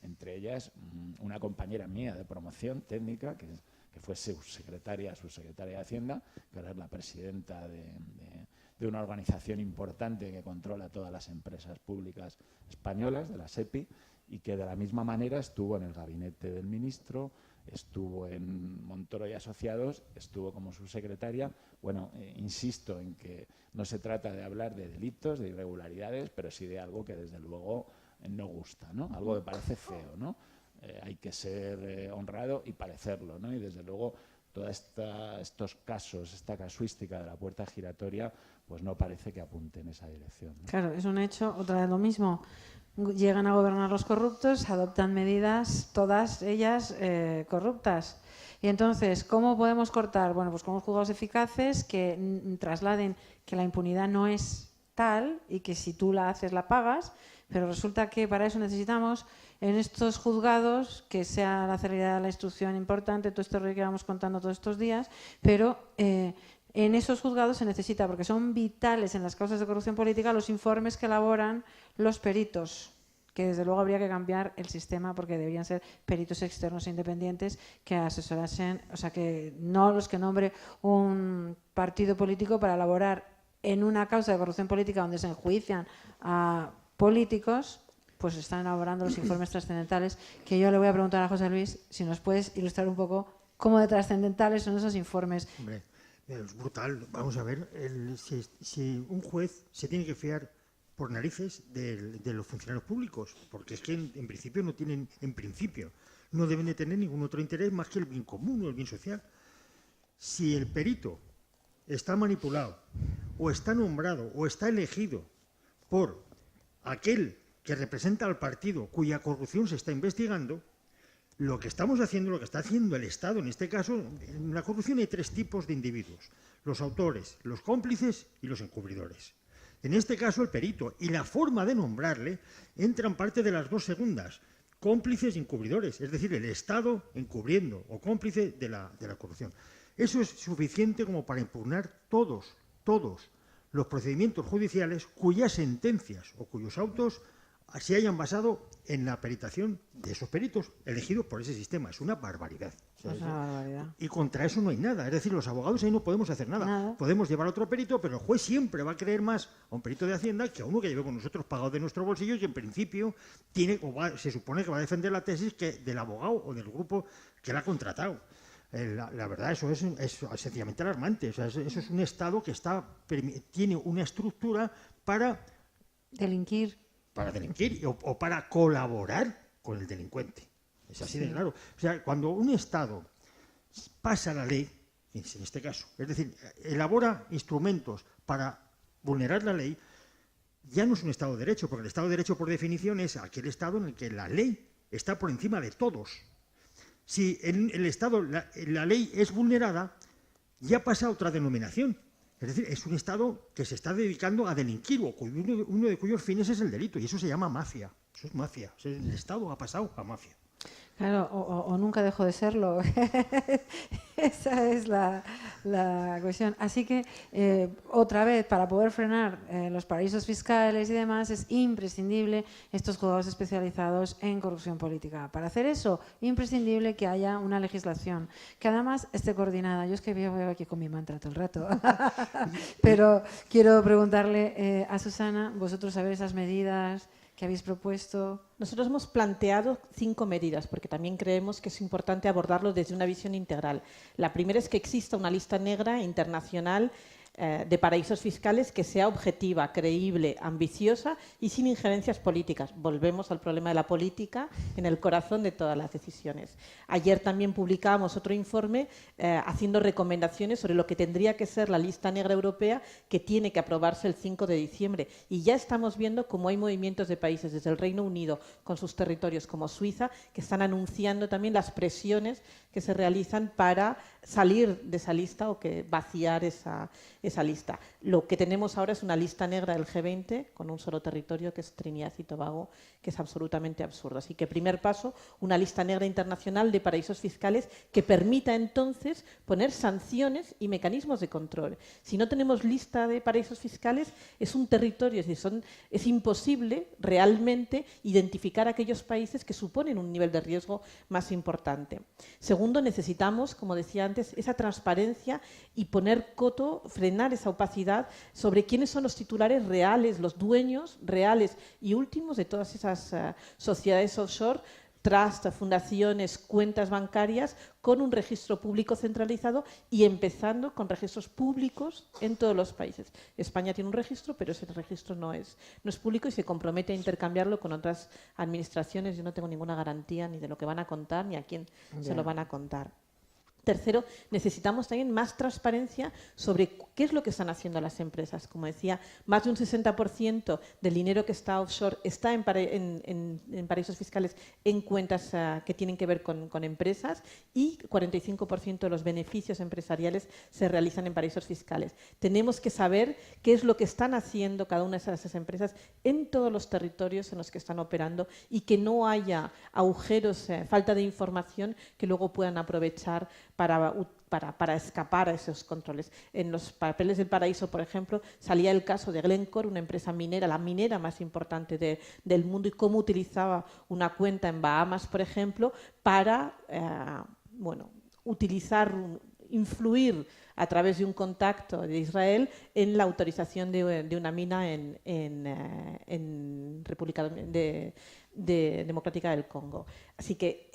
entre ellas una compañera mía de promoción técnica, que fue subsecretaria de Hacienda, que ahora es la presidenta de una organización importante que controla todas las empresas públicas españolas, de la SEPI, y que de la misma manera estuvo en el gabinete del ministro, estuvo en Montoro y Asociados, estuvo como subsecretaria. Bueno, insisto en que no se trata de hablar de delitos, de irregularidades, pero sí de algo que desde luego no gusta, ¿no? Algo que parece feo, ¿no? Hay que ser honrado y parecerlo, ¿no? Y desde luego todos estos casos, esta casuística de la puerta giratoria, pues no parece que apunte en esa dirección, ¿no? Claro, es un hecho, otra vez lo mismo. Llegan a gobernar los corruptos, adoptan medidas, todas ellas corruptas. Y entonces, ¿cómo podemos cortar? Bueno, pues con los juzgados eficaces que trasladen que la impunidad no es tal y que si tú la haces la pagas, pero resulta que para eso necesitamos en estos juzgados que sea la celeridad de la instrucción importante, todo esto que vamos contando todos estos días, pero en esos juzgados se necesita, porque son vitales en las causas de corrupción política, los informes que elaboran los peritos, que desde luego habría que cambiar el sistema porque deberían ser peritos externos e independientes que asesorasen, o sea, que no los que nombre un partido político para elaborar en una causa de corrupción política donde se enjuician a políticos, pues están elaborando los informes trascendentales, que yo le voy a preguntar a José Luis si nos puedes ilustrar un poco cómo de trascendentales son esos informes. Hombre, es brutal. Vamos a ver, si un juez se tiene que fiar por narices de los funcionarios públicos, porque es que en principio no deben de tener ningún otro interés más que el bien común o el bien social. Si el perito está manipulado o está nombrado o está elegido por aquel que representa al partido cuya corrupción se está investigando, lo que estamos haciendo, lo que está haciendo el Estado, en este caso, en la corrupción hay tres tipos de individuos: los autores, los cómplices y los encubridores. En este caso, el perito y la forma de nombrarle entran parte de las dos segundas, cómplices y encubridores, es decir, el Estado encubriendo o cómplice de la corrupción. Eso es suficiente como para impugnar todos los procedimientos judiciales cuyas sentencias o cuyos autos se hayan basado en la peritación de esos peritos elegidos por ese sistema. Es una barbaridad. Es una barbaridad. Y contra eso no hay nada. Es decir, los abogados ahí no podemos hacer nada. Podemos llevar a otro perito, pero el juez siempre va a creer más a un perito de Hacienda que a uno que llevemos nosotros pagado de nuestro bolsillo y en principio se supone que va a defender la tesis del abogado o del grupo que la ha contratado. La verdad, eso es sencillamente alarmante. O sea, eso es un Estado que tiene una estructura para delinquir o para colaborar con el delincuente. Es así de claro. O sea, cuando un Estado pasa la ley, en este caso, es decir, elabora instrumentos para vulnerar la ley, ya no es un Estado de Derecho, porque el Estado de Derecho, por definición, es aquel Estado en el que la ley está por encima de todos. Si en el Estado la ley es vulnerada, ya pasa a otra denominación. Es decir, es un Estado que se está dedicando a delinquir, uno de cuyos fines es el delito, y eso se llama mafia. Eso es mafia. El Estado ha pasado a mafia. Claro, o nunca dejó de serlo. Esa es la cuestión. Así que, otra vez, para poder frenar los paraísos fiscales y demás, es imprescindible estos juzgados especializados en corrupción política. Para hacer eso, imprescindible que haya una legislación que además esté coordinada. Yo es que veo aquí con mi mantra todo el rato. Pero quiero preguntarle a Susana, vosotros sabéis esas medidas que habéis propuesto. Nosotros hemos planteado 5 medidas, porque también creemos que es importante abordarlo desde una visión integral. La primera es que exista una lista negra internacional de paraísos fiscales que sea objetiva, creíble, ambiciosa y sin injerencias políticas. Volvemos al problema de la política en el corazón de todas las decisiones. Ayer también publicábamos otro informe haciendo recomendaciones sobre lo que tendría que ser la lista negra europea, que tiene que aprobarse el 5 de diciembre. Y ya estamos viendo cómo hay movimientos de países desde el Reino Unido con sus territorios como Suiza que están anunciando también las presiones que se realizan para salir de esa lista o que vaciar esa lista. Lo que tenemos ahora es una lista negra del G20 con un solo territorio, que es Trinidad y Tobago, que es absolutamente absurdo. Así que, primer paso, una lista negra internacional de paraísos fiscales que permita entonces poner sanciones y mecanismos de control. Si no tenemos lista de paraísos fiscales, es un territorio, es imposible realmente identificar aquellos países que suponen un nivel de riesgo más importante. Segundo, necesitamos, como decía antes, esa transparencia y poner coto, frenar esa opacidad sobre quiénes son los titulares reales, los dueños reales y últimos de todas esas sociedades offshore, trust, fundaciones, cuentas bancarias, con un registro público centralizado y empezando con registros públicos en todos los países. España tiene un registro, pero ese registro no es público y se compromete a intercambiarlo con otras administraciones. Yo no tengo ninguna garantía ni de lo que van a contar ni a quién se lo van a contar. Tercero, necesitamos también más transparencia sobre qué es lo que están haciendo las empresas. Como decía, más de un 60% del dinero que está offshore está en paraísos fiscales en cuentas que tienen que ver con empresas y 45% de los beneficios empresariales se realizan en paraísos fiscales. Tenemos que saber qué es lo que están haciendo cada una de esas empresas en todos los territorios en los que están operando y que no haya agujeros, falta de información que luego puedan aprovechar para escapar a esos controles. En los papeles del paraíso, por ejemplo, salía el caso de Glencore, una empresa minera, la minera más importante del mundo, y cómo utilizaba una cuenta en Bahamas, por ejemplo, para influir a través de un contacto de Israel en la autorización de una mina en República Democrática del Congo. Así que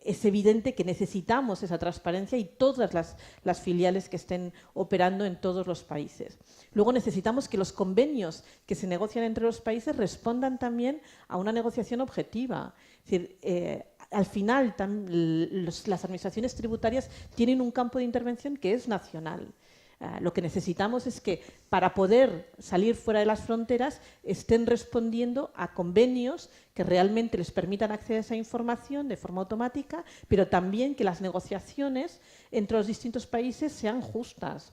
es evidente que necesitamos esa transparencia y todas las filiales que estén operando en todos los países. Luego necesitamos que los convenios que se negocian entre los países respondan también a una negociación objetiva. Es decir, al final, las administraciones tributarias tienen un campo de intervención que es nacional. Lo que necesitamos es que, para poder salir fuera de las fronteras, estén respondiendo a convenios que realmente les permitan acceder a esa información de forma automática, pero también que las negociaciones entre los distintos países sean justas.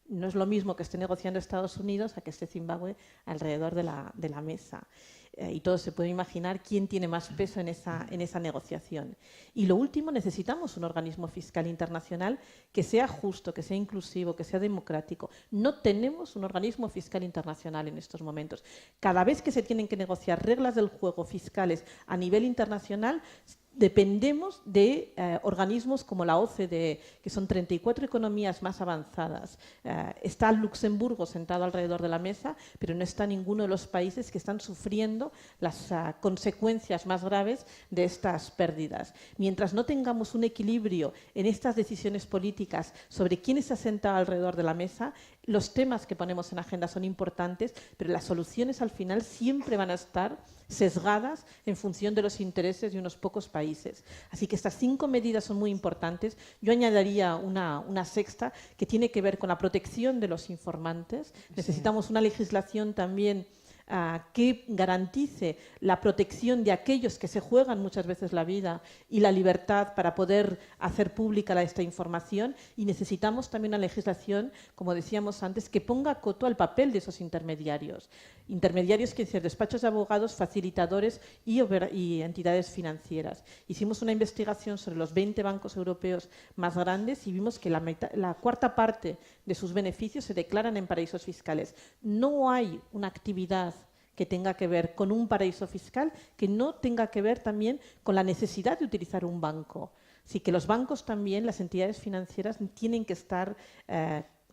No es lo mismo que esté negociando Estados Unidos a que esté Zimbabue alrededor de la mesa. Y todos se pueden imaginar quién tiene más peso en esa negociación. Y lo último, necesitamos un organismo fiscal internacional que sea justo, que sea inclusivo, que sea democrático. No tenemos un organismo fiscal internacional en estos momentos. Cada vez que se tienen que negociar reglas del juego fiscales a nivel internacional, dependemos de organismos como la OCDE, que son 34 economías más avanzadas. Está Luxemburgo sentado alrededor de la mesa, pero no está ninguno de los países que están sufriendo las consecuencias más graves de estas pérdidas. Mientras no tengamos un equilibrio en estas decisiones políticas sobre quién se ha sentado alrededor de la mesa, los temas que ponemos en agenda son importantes, pero las soluciones al final siempre van a estar sesgadas en función de los intereses de unos pocos países. Así que estas 5 medidas son muy importantes. Yo añadiría una sexta que tiene que ver con la protección de los informantes. Necesitamos una legislación también que garantice la protección de aquellos que se juegan muchas veces la vida y la libertad para poder hacer pública esta información, y necesitamos también una legislación, como decíamos antes, que ponga coto al papel de esos intermediarios. Intermediarios, que decir, despachos de abogados, facilitadores y entidades financieras. Hicimos una investigación sobre los 20 bancos europeos más grandes y vimos que la cuarta parte de sus beneficios se declaran en paraísos fiscales. No hay una actividad que tenga que ver con un paraíso fiscal que no tenga que ver también con la necesidad de utilizar un banco. Así que los bancos también, las entidades financieras, tienen que estar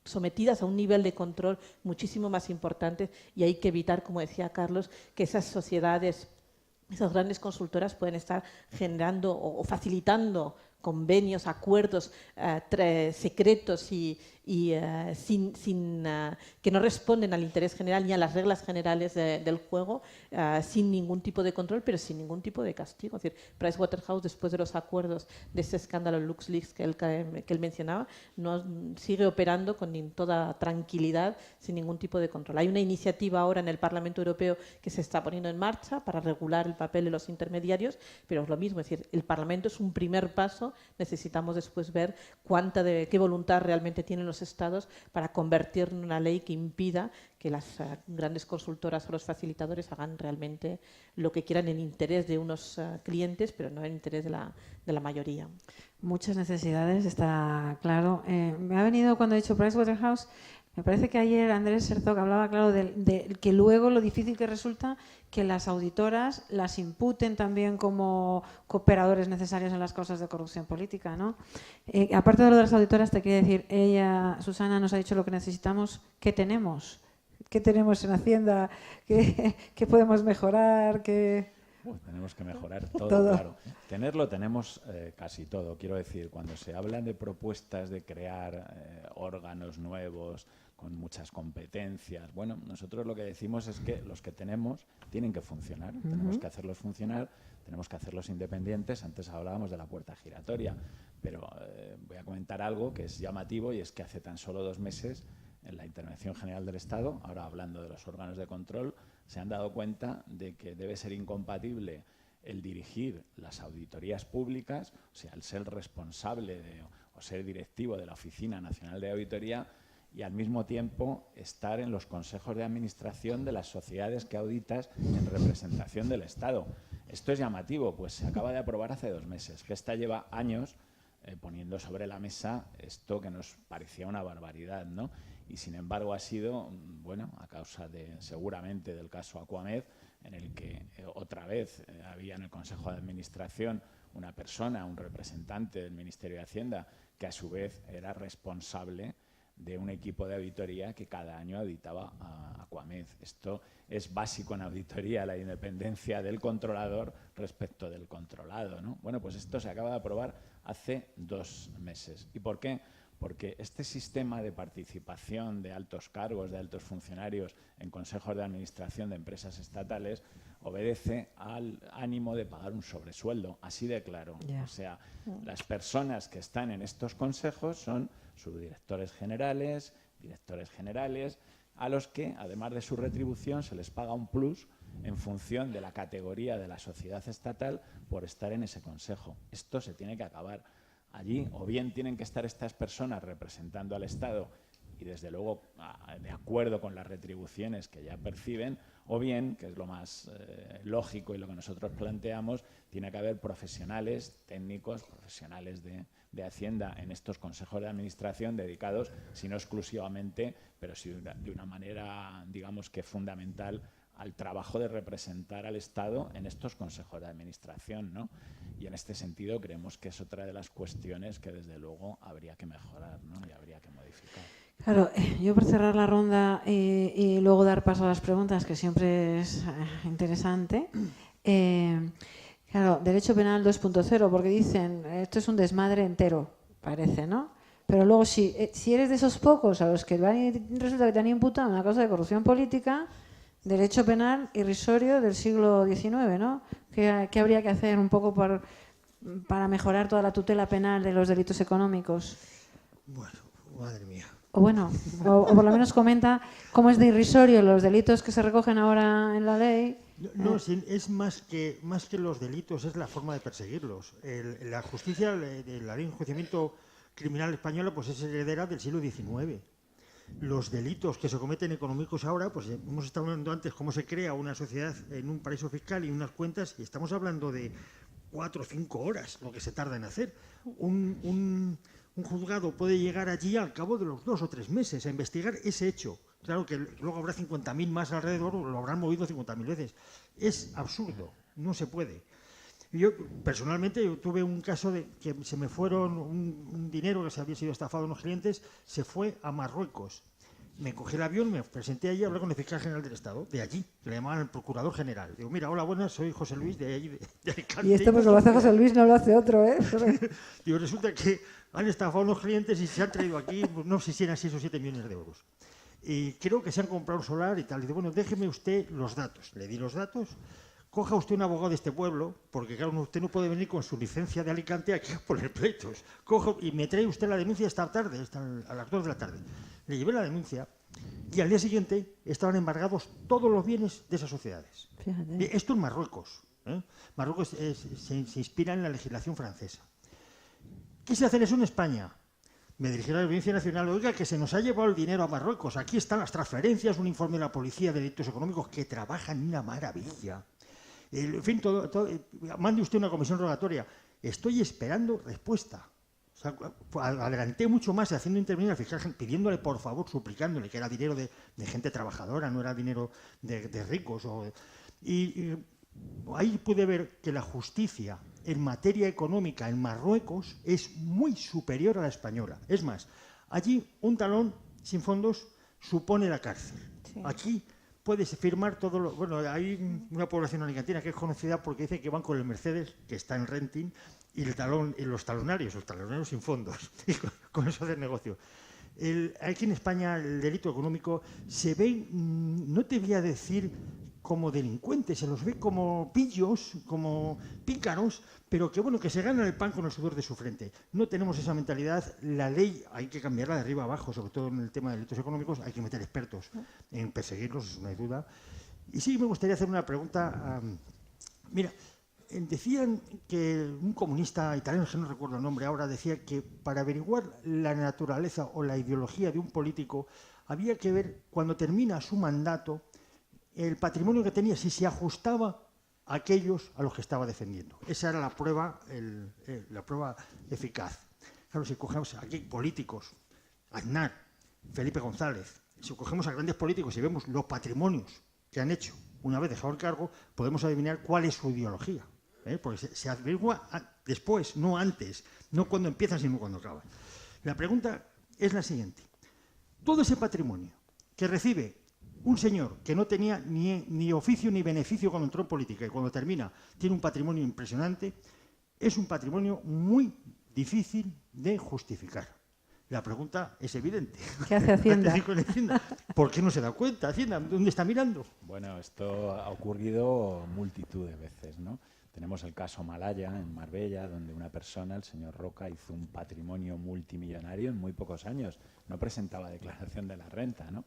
sometidas a un nivel de control muchísimo más importante, y hay que evitar, como decía Carlos, que esas sociedades, esas grandes consultoras pueden estar generando o facilitando convenios, acuerdos secretos y que no responden al interés general ni a las reglas generales del juego, sin ningún tipo de control, pero sin ningún tipo de castigo. Es decir, Pricewaterhouse, después de los acuerdos de ese escándalo LuxLeaks que él mencionaba, sigue operando con toda tranquilidad, sin ningún tipo de control. Hay una iniciativa ahora en el Parlamento Europeo que se está poniendo en marcha para regular el papel de los intermediarios, pero es lo mismo, es decir, el Parlamento es un primer paso, necesitamos después ver qué voluntad realmente tienen los Estados para convertir en una ley que impida que las grandes consultoras o los facilitadores hagan realmente lo que quieran en interés de unos clientes, pero no en interés de la mayoría. Muchas necesidades, está claro. Me ha venido cuando he dicho Pricewaterhouse, me parece que ayer Andrés Herzog hablaba, claro, de que luego lo difícil que resulta que las auditoras las imputen también como cooperadores necesarios en las causas de corrupción política, ¿no? Aparte de lo de las auditoras, te quería decir, Susana nos ha dicho lo que necesitamos. ¿Qué tenemos? ¿Qué tenemos en Hacienda? ¿Qué podemos mejorar? Tenemos que mejorar todo, claro. Tenerlo tenemos casi todo. Quiero decir, cuando se hablan de propuestas de crear órganos nuevos con muchas competencias, bueno, nosotros lo que decimos es que los que tenemos tienen que funcionar. Tenemos que hacerlos funcionar, tenemos que hacerlos independientes. Antes hablábamos de la puerta giratoria, pero voy a comentar algo que es llamativo, y es que hace tan solo 2 meses, en la Intervención General del Estado, ahora hablando de los órganos de control, se han dado cuenta de que debe ser incompatible el dirigir las auditorías públicas, o sea, el ser responsable o ser directivo de la Oficina Nacional de Auditoría, y al mismo tiempo estar en los consejos de administración de las sociedades que auditas en representación del Estado. Esto es llamativo, pues se acaba de aprobar hace 2 meses. Gesta lleva años poniendo sobre la mesa esto que nos parecía una barbaridad, ¿no? Y sin embargo ha sido, bueno, a causa seguramente del caso Aquamed, en el que otra vez había en el Consejo de Administración una persona, un representante del Ministerio de Hacienda, que a su vez era responsable de un equipo de auditoría que cada año auditaba a Aquamed. Esto es básico en auditoría, la independencia del controlador respecto del controlado, ¿no? Bueno, pues esto se acaba de aprobar hace 2 meses. ¿Y por qué? Porque este sistema de participación de altos cargos, de altos funcionarios en consejos de administración de empresas estatales, obedece al ánimo de pagar un sobresueldo, así de claro. Yeah. O sea, las personas que están en estos consejos son subdirectores generales, directores generales, a los que, además de su retribución, se les paga un plus en función de la categoría de la sociedad estatal por estar en ese consejo. Esto se tiene que acabar. Allí, o bien tienen que estar estas personas representando al Estado y, desde luego, de acuerdo con las retribuciones que ya perciben, o bien, que es lo más lógico y lo que nosotros planteamos, tiene que haber profesionales técnicos, profesionales de Hacienda en estos consejos de administración dedicados, si no exclusivamente, pero sí de una manera, digamos que fundamental, al trabajo de representar al Estado en estos consejos de administración, ¿no? Y en este sentido creemos que es otra de las cuestiones que desde luego habría que mejorar, ¿no? Y habría que modificar. Claro, yo por cerrar la ronda y luego dar paso a las preguntas, que siempre es interesante. Claro, derecho penal 2.0, porque dicen, esto es un desmadre entero, parece, ¿no? Pero luego si eres de esos pocos a los que resulta que te han imputado una causa de corrupción política, derecho penal irrisorio del siglo XIX, ¿no? ¿Qué habría que hacer un poco para mejorar toda la tutela penal de los delitos económicos? Bueno, madre mía. O bueno, o por lo menos comenta cómo es de irrisorio los delitos que se recogen ahora en la ley. No, es más que los delitos, es la forma de perseguirlos. La justicia, la ley de enjuiciamiento criminal española, pues es heredera del siglo XIX. Los delitos que se cometen económicos ahora, pues hemos estado hablando antes cómo se crea una sociedad en un paraíso fiscal y unas cuentas, y estamos hablando de 4 o 5 horas lo que se tarda en hacer. Un juzgado puede llegar allí al cabo de los 2 o 3 meses a investigar ese hecho. Claro que luego habrá 50.000 más alrededor, lo habrán movido 50.000 veces. Es absurdo, no se puede. Yo, personalmente, tuve un caso de que se me fueron un dinero que se había sido estafado a unos clientes, se fue a Marruecos. Me cogí el avión, me presenté allí, hablé con el fiscal general del Estado, de allí, que le llamaban el procurador general. Digo, mira, hola, buenas, soy José Luis de allí, de Alicante. Y esto porque lo hace José Luis, no lo hace otro, ¿eh? Digo, resulta que han estafado a unos clientes y se han traído aquí, pues, no sé si eran 6 o 7 millones de euros. Y creo que se han comprado un solar y tal. Y dice, bueno, déjeme usted los datos. Le di los datos. Coja usted un abogado de este pueblo, porque claro, usted no puede venir con su licencia de Alicante aquí a poner pleitos. Coja y me trae usted la denuncia esta tarde, a las 2 de la tarde. Le llevé la denuncia y al día siguiente estaban embargados todos los bienes de esas sociedades. Fíjate. Esto en Marruecos. Marruecos se inspira en la legislación francesa. Quise hacer eso en España. Me dirigí a la Audiencia Nacional, oiga, que se nos ha llevado el dinero a Marruecos. Aquí están las transferencias, un informe de la Policía de Delitos Económicos que trabajan una maravilla. En fin, mande usted una comisión rogatoria. Estoy esperando respuesta. O sea, adelanté mucho más haciendo intervenir al fiscal, pidiéndole, por favor, suplicándole, que era dinero de gente trabajadora, no era dinero de ricos. Y ahí pude ver que la justicia en materia económica en Marruecos es muy superior a la española. Es más, allí un talón sin fondos supone la cárcel. Sí. Aquí puedes firmar todo lo... Bueno, hay una población alicantina que es conocida porque dice que van con el Mercedes, que está en renting, y los talonarios sin fondos. Y con eso hacen negocio. Aquí en España el delito económico se ve, no te voy a decir como delincuentes, se los ve como pillos, como pícaros, pero que bueno, que se ganan el pan con el sudor de su frente. No tenemos esa mentalidad. La ley hay que cambiarla de arriba a abajo, sobre todo en el tema de delitos económicos. Hay que meter expertos en perseguirlos, eso no hay duda. Y sí me gustaría hacer una pregunta. Mira, decían que un comunista italiano, que no recuerdo el nombre ahora, decía que para averiguar la naturaleza o la ideología de un político había que ver, cuando termina su mandato, el patrimonio que tenía, si se ajustaba a aquellos a los que estaba defendiendo. Esa era la prueba eficaz. Claro, si cogemos aquí políticos, Aznar, Felipe González, si cogemos a grandes políticos y vemos los patrimonios que han hecho una vez dejado el cargo, podemos adivinar cuál es su ideología. Porque se averigua después, no antes, no cuando empiezan, sino cuando acaban. La pregunta es la siguiente. Todo ese patrimonio que recibe un señor que no tenía ni oficio ni beneficio cuando entró en política y cuando termina tiene un patrimonio impresionante, es un patrimonio muy difícil de justificar. La pregunta es evidente. ¿Qué hace Hacienda? ¿Por qué no se da cuenta Hacienda? ¿Dónde está mirando? Bueno, esto ha ocurrido multitud de veces, ¿no? Tenemos el caso Malaya, en Marbella, donde una persona, el señor Roca, hizo un patrimonio multimillonario en muy pocos años. No presentaba declaración de la renta, ¿no?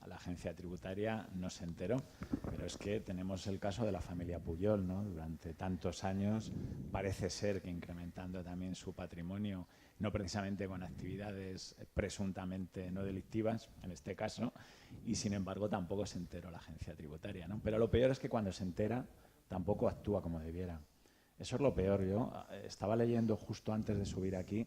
A la agencia tributaria no se enteró, pero es que tenemos el caso de la familia Pujol, ¿no? Durante tantos años parece ser que incrementando también su patrimonio, no precisamente con actividades presuntamente no delictivas, en este caso, y sin embargo tampoco se enteró la agencia tributaria, ¿no? Pero lo peor es que cuando se entera tampoco actúa como debiera. Eso es lo peor. Yo estaba leyendo justo antes de subir aquí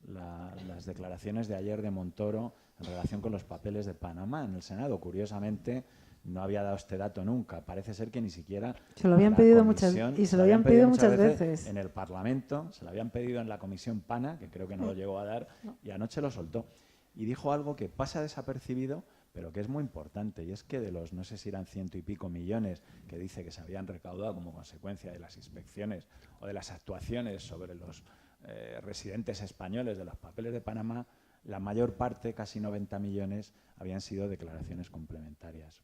las declaraciones de ayer de Montoro en relación con los papeles de Panamá en el Senado. Curiosamente, no había dado este dato nunca. Parece ser que ni siquiera se lo habían pedido muchas veces en el Parlamento, se lo habían pedido en la Comisión PANA, que creo que no lo llegó a dar, y anoche lo soltó. Y dijo algo que pasa desapercibido, pero que es muy importante, y es que de los, no sé si eran 100 y pico millones que dice que se habían recaudado como consecuencia de las inspecciones o de las actuaciones sobre los residentes españoles de los papeles de Panamá, la mayor parte, casi 90 millones, habían sido declaraciones complementarias.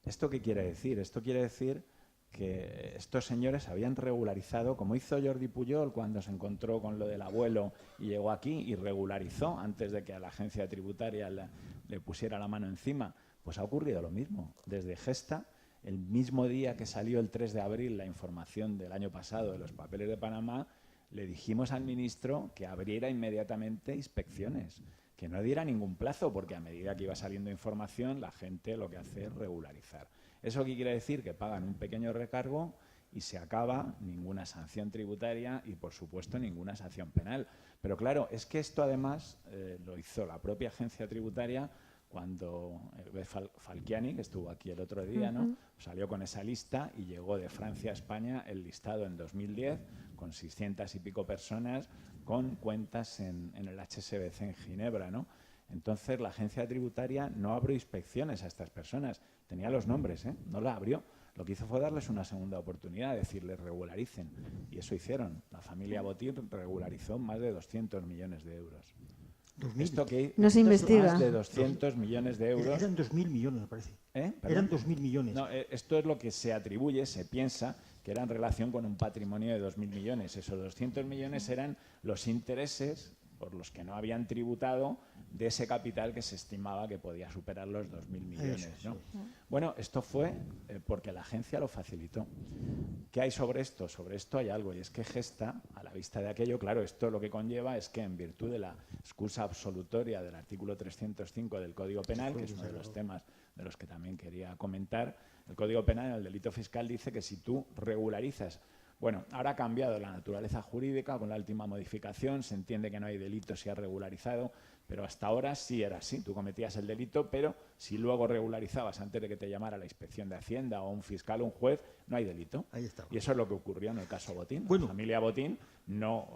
¿Esto qué quiere decir? Esto quiere decir que estos señores habían regularizado, como hizo Jordi Pujol cuando se encontró con lo del abuelo y llegó aquí y regularizó antes de que a la agencia tributaria le pusiera la mano encima. Pues ha ocurrido lo mismo. Desde Gesta, el mismo día que salió el 3 de abril la información del año pasado de los papeles de Panamá, le dijimos al ministro que abriera inmediatamente inspecciones, que no diera ningún plazo, porque a medida que iba saliendo información, la gente lo que hace es regularizar. ¿Eso qué quiere decir? Que pagan un pequeño recargo y se acaba, ninguna sanción tributaria y, por supuesto, ninguna sanción penal. Pero claro, es que esto además lo hizo la propia agencia tributaria cuando Falciani, que estuvo aquí el otro día, ¿no?, salió con esa lista y llegó de Francia a España el listado en 2010 con 600 y pico personas con cuentas en el HSBC en Ginebra, ¿no? Entonces la agencia tributaria no abrió inspecciones a estas personas, tenía los nombres, no la abrió. Lo que hizo fue darles una segunda oportunidad, decirles regularicen, y eso hicieron. La familia Botín regularizó más de 200 millones de euros. 2000. Esto que No se investiga. más de 200 millones de euros. Eran 2.000 millones, me parece. ¿Perdón? Eran 2.000 millones. No, esto es lo que se atribuye, se piensa que era en relación con un patrimonio de 2.000 millones. Esos 200 millones eran los intereses por los que no habían tributado de ese capital que se estimaba que podía superar los 2.000 millones. ¿No? Bueno, esto fue porque la agencia lo facilitó. ¿Qué hay sobre esto? Sobre esto hay algo, y es que Gesta, a la vista de aquello, claro, esto lo que conlleva es que en virtud de la excusa absolutoria del artículo 305 del Código Penal, que es uno de los temas de los que también quería comentar, el Código Penal en el delito fiscal dice que si tú regularizas. Bueno, ahora ha cambiado la naturaleza jurídica con la última modificación, se entiende que no hay delito si has regularizado, pero hasta ahora sí era así, tú cometías el delito, pero si luego regularizabas antes de que te llamara la inspección de Hacienda o un fiscal o un juez, no hay delito. Ahí está. Y eso es lo que ocurrió en el caso Botín. Bueno. La familia Botín no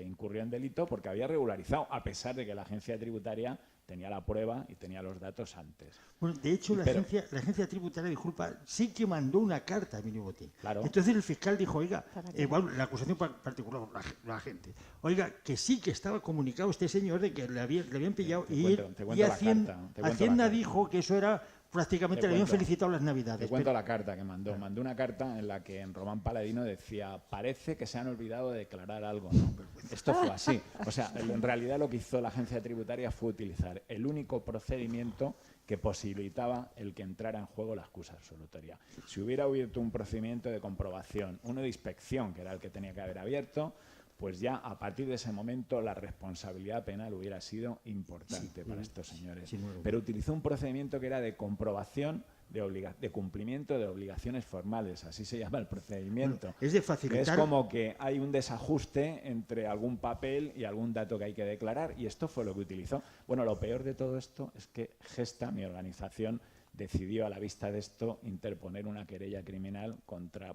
incurrió en delito porque había regularizado, a pesar de que la agencia tributaria tenía la prueba y tenía los datos antes. Bueno, de hecho, la agencia tributaria, disculpa, sí que mandó una carta a Emilio Botín. Claro. Entonces el fiscal dijo, oiga, bueno, la acusación particular, la gente, oiga, que sí que estaba comunicado este señor de que le habían pillado y Hacienda dijo que eso era prácticamente, le habían felicitado las Navidades. Te cuento la carta que mandó. Mandó una carta en la que en Román Paladino decía, parece que se han olvidado de declarar algo, ¿no? Esto fue así. O sea, en realidad lo que hizo la agencia tributaria fue utilizar el único procedimiento que posibilitaba el que entrara en juego la excusa absolutoria. Si hubiera abierto un procedimiento de comprobación, uno de inspección, que era el que tenía que haber abierto, pues ya a partir de ese momento la responsabilidad penal hubiera sido importante para estos señores. Pero utilizó un procedimiento que era de comprobación de cumplimiento de obligaciones formales, así se llama el procedimiento. Bueno, es de facilitar. Es como que hay un desajuste entre algún papel y algún dato que hay que declarar, y esto fue lo que utilizó. Bueno, lo peor de todo esto es que Gesta, mi organización, decidió a la vista de esto interponer una querella criminal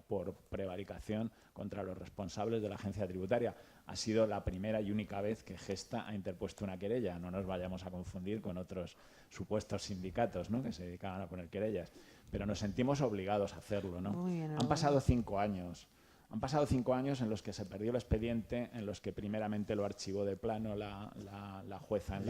por prevaricación contra los responsables de la agencia tributaria. Ha sido la primera y única vez que Gesta ha interpuesto una querella. No nos vayamos a confundir con otros supuestos sindicatos, ¿no?, que se dedicaban a poner querellas. Pero nos sentimos obligados a hacerlo, ¿no? Muy bien, Han pasado 5 años. Han pasado 5 años en los que se perdió el expediente, en los que primeramente lo archivó de plano la jueza en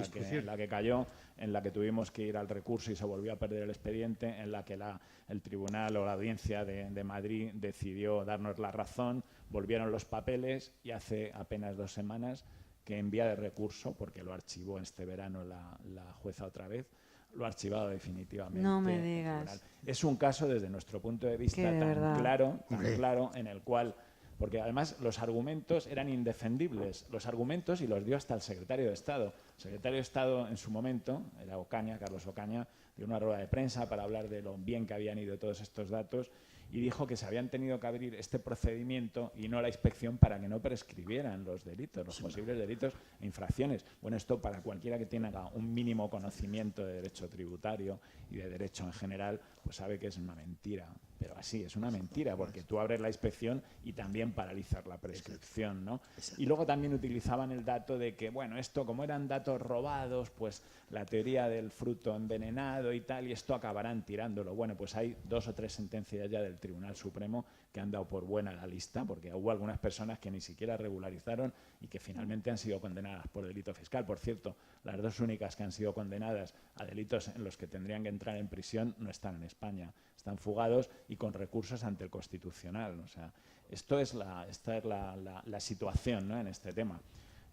la que cayó, en la que tuvimos que ir al recurso y se volvió a perder el expediente, en la que el tribunal o la audiencia de Madrid decidió darnos la razón, volvieron los papeles y hace apenas 2 semanas que envía de recurso, porque lo archivó este verano la jueza otra vez, lo ha archivado definitivamente. No me digas. Es un caso, desde nuestro punto de vista, tan claro, en el cual, porque además los argumentos eran indefendibles, los argumentos, y los dio hasta el secretario de Estado. El secretario de Estado en su momento, era Ocaña, Carlos Ocaña, dio una rueda de prensa para hablar de lo bien que habían ido todos estos datos y dijo que se habían tenido que abrir este procedimiento y no la inspección para que no prescribieran los delitos, los posibles delitos e infracciones. Bueno, esto para cualquiera que tenga un mínimo conocimiento de derecho tributario y de derecho en general, pues sabe que es una mentira. Pero así, es una mentira, porque tú abres la inspección y también paralizas la prescripción, ¿no? Y luego también utilizaban el dato de que, bueno, esto como eran datos robados, pues la teoría del fruto envenenado y tal, y esto acabarán tirándolo. Bueno, pues hay 2 o 3 sentencias ya del Tribunal Supremo que han dado por buena la lista, porque hubo algunas personas que ni siquiera regularizaron y que finalmente han sido condenadas por delito fiscal. Por cierto, las dos únicas que han sido condenadas a delitos en los que tendrían que entrar en prisión no están en España, están fugados y con recursos ante el Constitucional. O sea, esta es la situación, ¿no?, en este tema.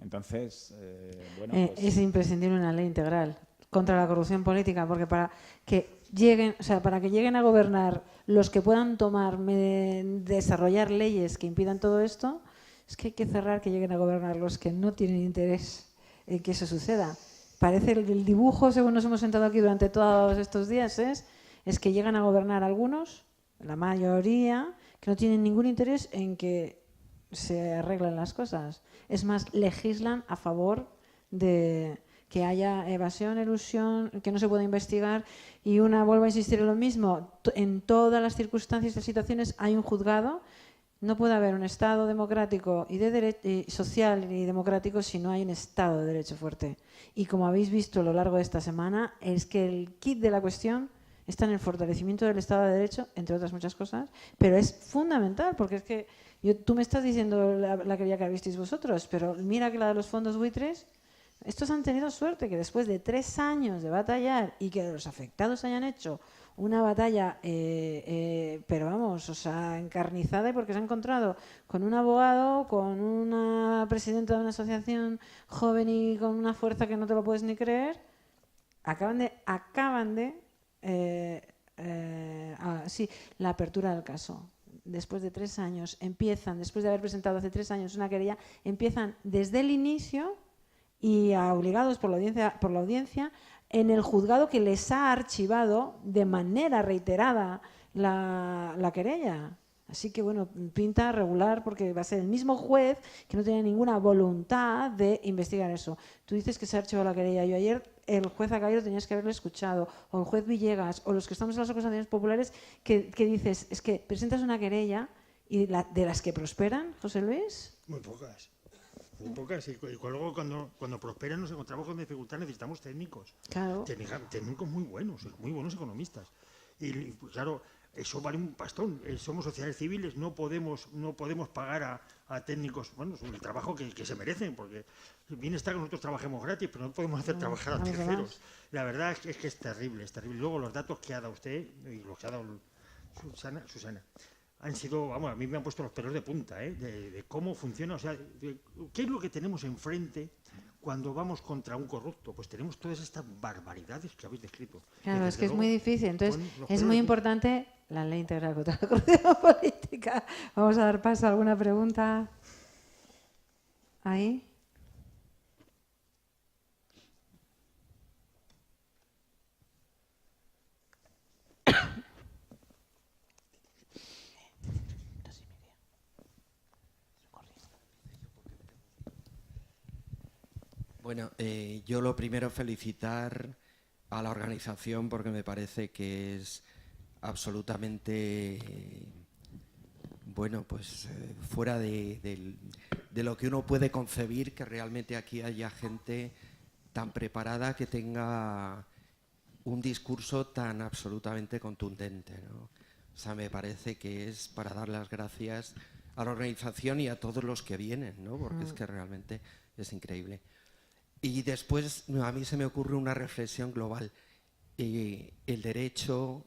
Entonces, bueno, pues... Es imprescindible una ley integral contra la corrupción política, porque para que lleguen a gobernar los que puedan desarrollar leyes que impidan todo esto, es que hay que cerrar que lleguen a gobernar los que no tienen interés en que eso suceda. Parece el dibujo, según nos hemos sentado aquí durante todos estos días, es que llegan a gobernar algunos, la mayoría, que no tienen ningún interés en que se arreglen las cosas. Es más, legislan a favor de que haya evasión, elusión, que no se pueda investigar. Y vuelvo a insistir en lo mismo, en todas las circunstancias y situaciones hay un juzgado. No puede haber un Estado democrático y social y democrático si no hay un Estado de Derecho fuerte. Y como habéis visto a lo largo de esta semana, es que el kit de la cuestión está en el fortalecimiento del Estado de Derecho, entre otras muchas cosas, pero es fundamental, porque es que tú me estás diciendo la querella que habisteis vosotros, pero mira que la de los fondos buitres, estos han tenido suerte que después de 3 años de batallar y que los afectados hayan hecho una batalla, pero vamos, o sea, encarnizada, porque se ha encontrado con un abogado, con una presidenta de una asociación joven y con una fuerza que no te lo puedes ni creer, la apertura del caso. Después de 3 años, después de haber presentado hace 3 años una querella, empiezan desde el inicio y obligados por la audiencia en el juzgado que les ha archivado de manera reiterada la querella. Así que, bueno, pinta regular porque va a ser el mismo juez que no tiene ninguna voluntad de investigar eso. Tú dices que se ha archivado la querella. Yo ayer, el juez Acairo tenías que haberlo escuchado, o el juez Villegas, o los que estamos en las acusaciones populares, que dices, es que presentas una querella y de las que prosperan, José Luis. Muy pocas. Muy pocas. Y luego cuando prosperan nos encontramos con dificultades, necesitamos técnicos. Claro. Técnicos muy buenos economistas. Y claro, eso vale un pastón. Somos sociedades civiles, no podemos pagar a técnicos, bueno, el trabajo que se merecen, porque bien está que nosotros trabajemos gratis, pero no podemos hacer trabajar a terceros. La verdad es que es terrible, es terrible. Luego los datos que ha dado usted y los que ha dado Susana, han sido, vamos, a mí me han puesto los pelos de punta, de cómo funciona, o sea, qué es lo que tenemos enfrente cuando vamos contra un corrupto. Pues tenemos todas estas barbaridades que habéis descrito. Claro, es que es muy difícil, entonces es muy importante la ley integral contra la corrupción política. Vamos a dar paso a alguna pregunta. Ahí. Bueno, yo lo primero felicitar a la organización porque me parece que es absolutamente, bueno, pues fuera de lo que uno puede concebir, que realmente aquí haya gente tan preparada que tenga un discurso tan absolutamente contundente, ¿no? O sea, me parece que es para dar las gracias a la organización y a todos los que vienen, ¿no? Porque es que realmente es increíble. Y después a mí se me ocurre una reflexión global. El derecho,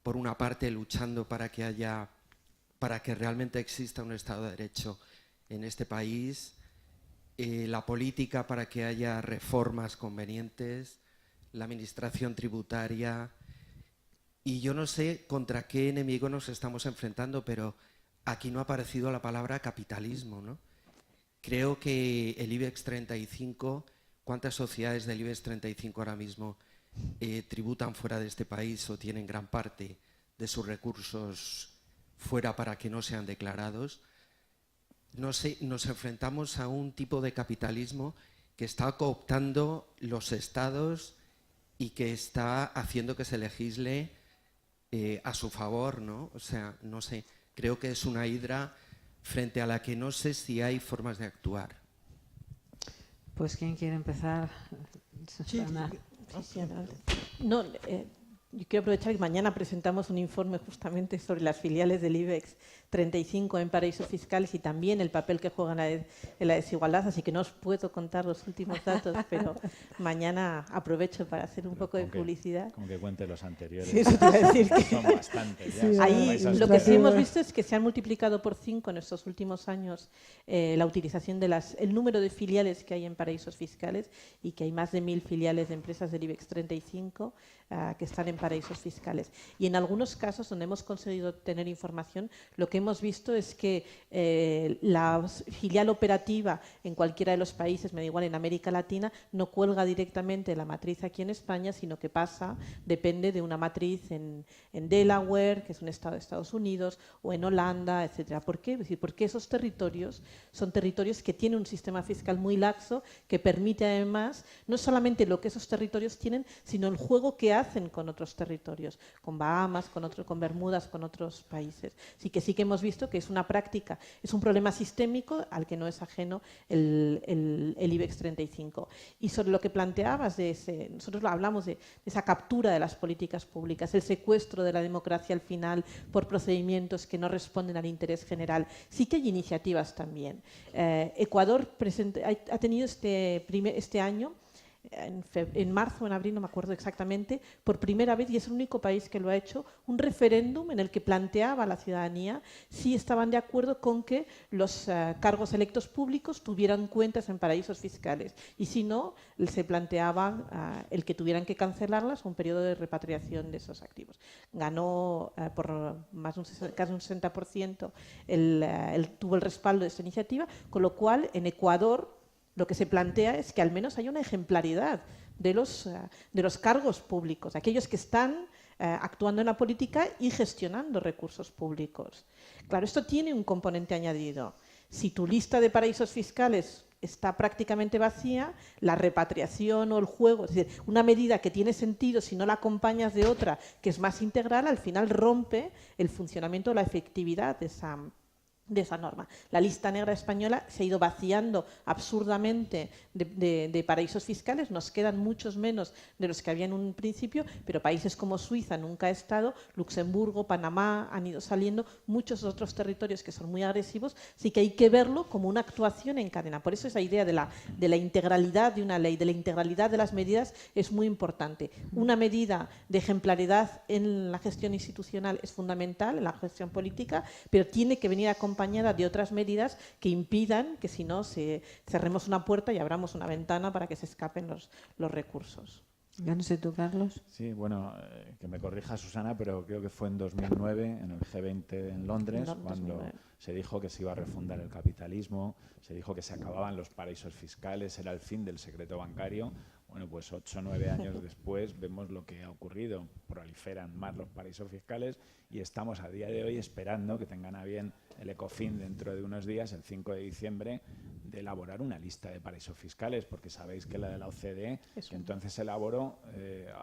por una parte, luchando para que realmente exista un Estado de Derecho en este país, la política para que haya reformas convenientes, la administración tributaria, y yo no sé contra qué enemigo nos estamos enfrentando, pero aquí no ha aparecido la palabra capitalismo, ¿no? Creo que el IBEX 35, ¿cuántas sociedades del IBEX 35 ahora mismo tributan fuera de este país o tienen gran parte de sus recursos fuera para que no sean declarados? No sé, nos enfrentamos a un tipo de capitalismo que está cooptando los estados y que está haciendo que se legisle a su favor, ¿no? O sea, no sé, creo que es una hidra frente a la que no sé si hay formas de actuar. Pues ¿quién quiere empezar? No, Yo quiero aprovechar que mañana presentamos un informe justamente sobre las filiales del IBEX 35 en paraísos fiscales y también el papel que juegan en la desigualdad, así que no os puedo contar los últimos datos, pero mañana aprovecho para hacer un poco de publicidad. Como que cuente los anteriores. Sí, eso te iba a decir que son bastantes. Ya, Sí, ahí son lo que sí países hemos visto es que se han multiplicado por 5 en estos últimos años la utilización de el número de filiales que hay en paraísos fiscales y que hay más de 1000 filiales de empresas del IBEX 35 que están en paraísos fiscales. Y en algunos casos donde hemos conseguido tener información, lo que hemos visto es que la filial operativa en cualquiera de los países, me da igual en América Latina, no cuelga directamente la matriz aquí en España, sino que depende de una matriz en Delaware, que es un estado de Estados Unidos, o en Holanda, etcétera. ¿Por qué? Es decir, porque esos territorios son territorios que tienen un sistema fiscal muy laxo, que permite además no solamente lo que esos territorios tienen, sino el juego que hacen con otros territorios, con Bahamas, con Bermudas, con otros países. Sí que hemos visto que es una práctica, es un problema sistémico al que no es ajeno el IBEX 35. Y sobre lo que planteabas, nosotros hablamos de esa captura de las políticas públicas, el secuestro de la democracia al final por procedimientos que no responden al interés general. Sí que hay iniciativas también. Ecuador ha tenido este año, en marzo o en abril, no me acuerdo exactamente, por primera vez, y es el único país que lo ha hecho, un referéndum en el que planteaba a la ciudadanía si estaban de acuerdo con que los cargos electos públicos tuvieran cuentas en paraísos fiscales y si no, se planteaba el que tuvieran que cancelarlas o un periodo de repatriación de esos activos. Ganó por casi un 60%, tuvo el respaldo de esta iniciativa, con lo cual en Ecuador lo que se plantea es que al menos haya una ejemplaridad de los cargos públicos, aquellos que están actuando en la política y gestionando recursos públicos. Claro, esto tiene un componente añadido. Si tu lista de paraísos fiscales está prácticamente vacía, la repatriación o el juego, es decir, una medida que tiene sentido si no la acompañas de otra que es más integral, al final rompe el funcionamiento o la efectividad de esa norma. La lista negra española se ha ido vaciando absurdamente de paraísos fiscales, nos quedan muchos menos de los que había en un principio, pero países como Suiza nunca ha estado, Luxemburgo, Panamá han ido saliendo, muchos otros territorios que son muy agresivos, así que hay que verlo como una actuación en cadena. Por eso esa idea de la integralidad de una ley, de la integralidad de las medidas es muy importante. Una medida de ejemplaridad en la gestión institucional es fundamental, en la gestión política, pero tiene que venir acompañada de otras medidas que impidan que si no cerremos una puerta y abramos una ventana para que se escapen los recursos. Ya no sé tú, Carlos. Sí, bueno, que me corrija Susana, pero creo que fue en 2009, en el G20 en Londres, cuando 2009. Se dijo que se iba a refundar el capitalismo, se dijo que se acababan los paraísos fiscales, era el fin del secreto bancario. Bueno, pues 8 o 9 años después vemos lo que ha ocurrido. Proliferan más los paraísos fiscales y estamos a día de hoy esperando que tengan a bien el ECOFIN dentro de unos días, el 5 de diciembre, de elaborar una lista de paraísos fiscales, porque sabéis que la de la OCDE, que entonces se elaboró,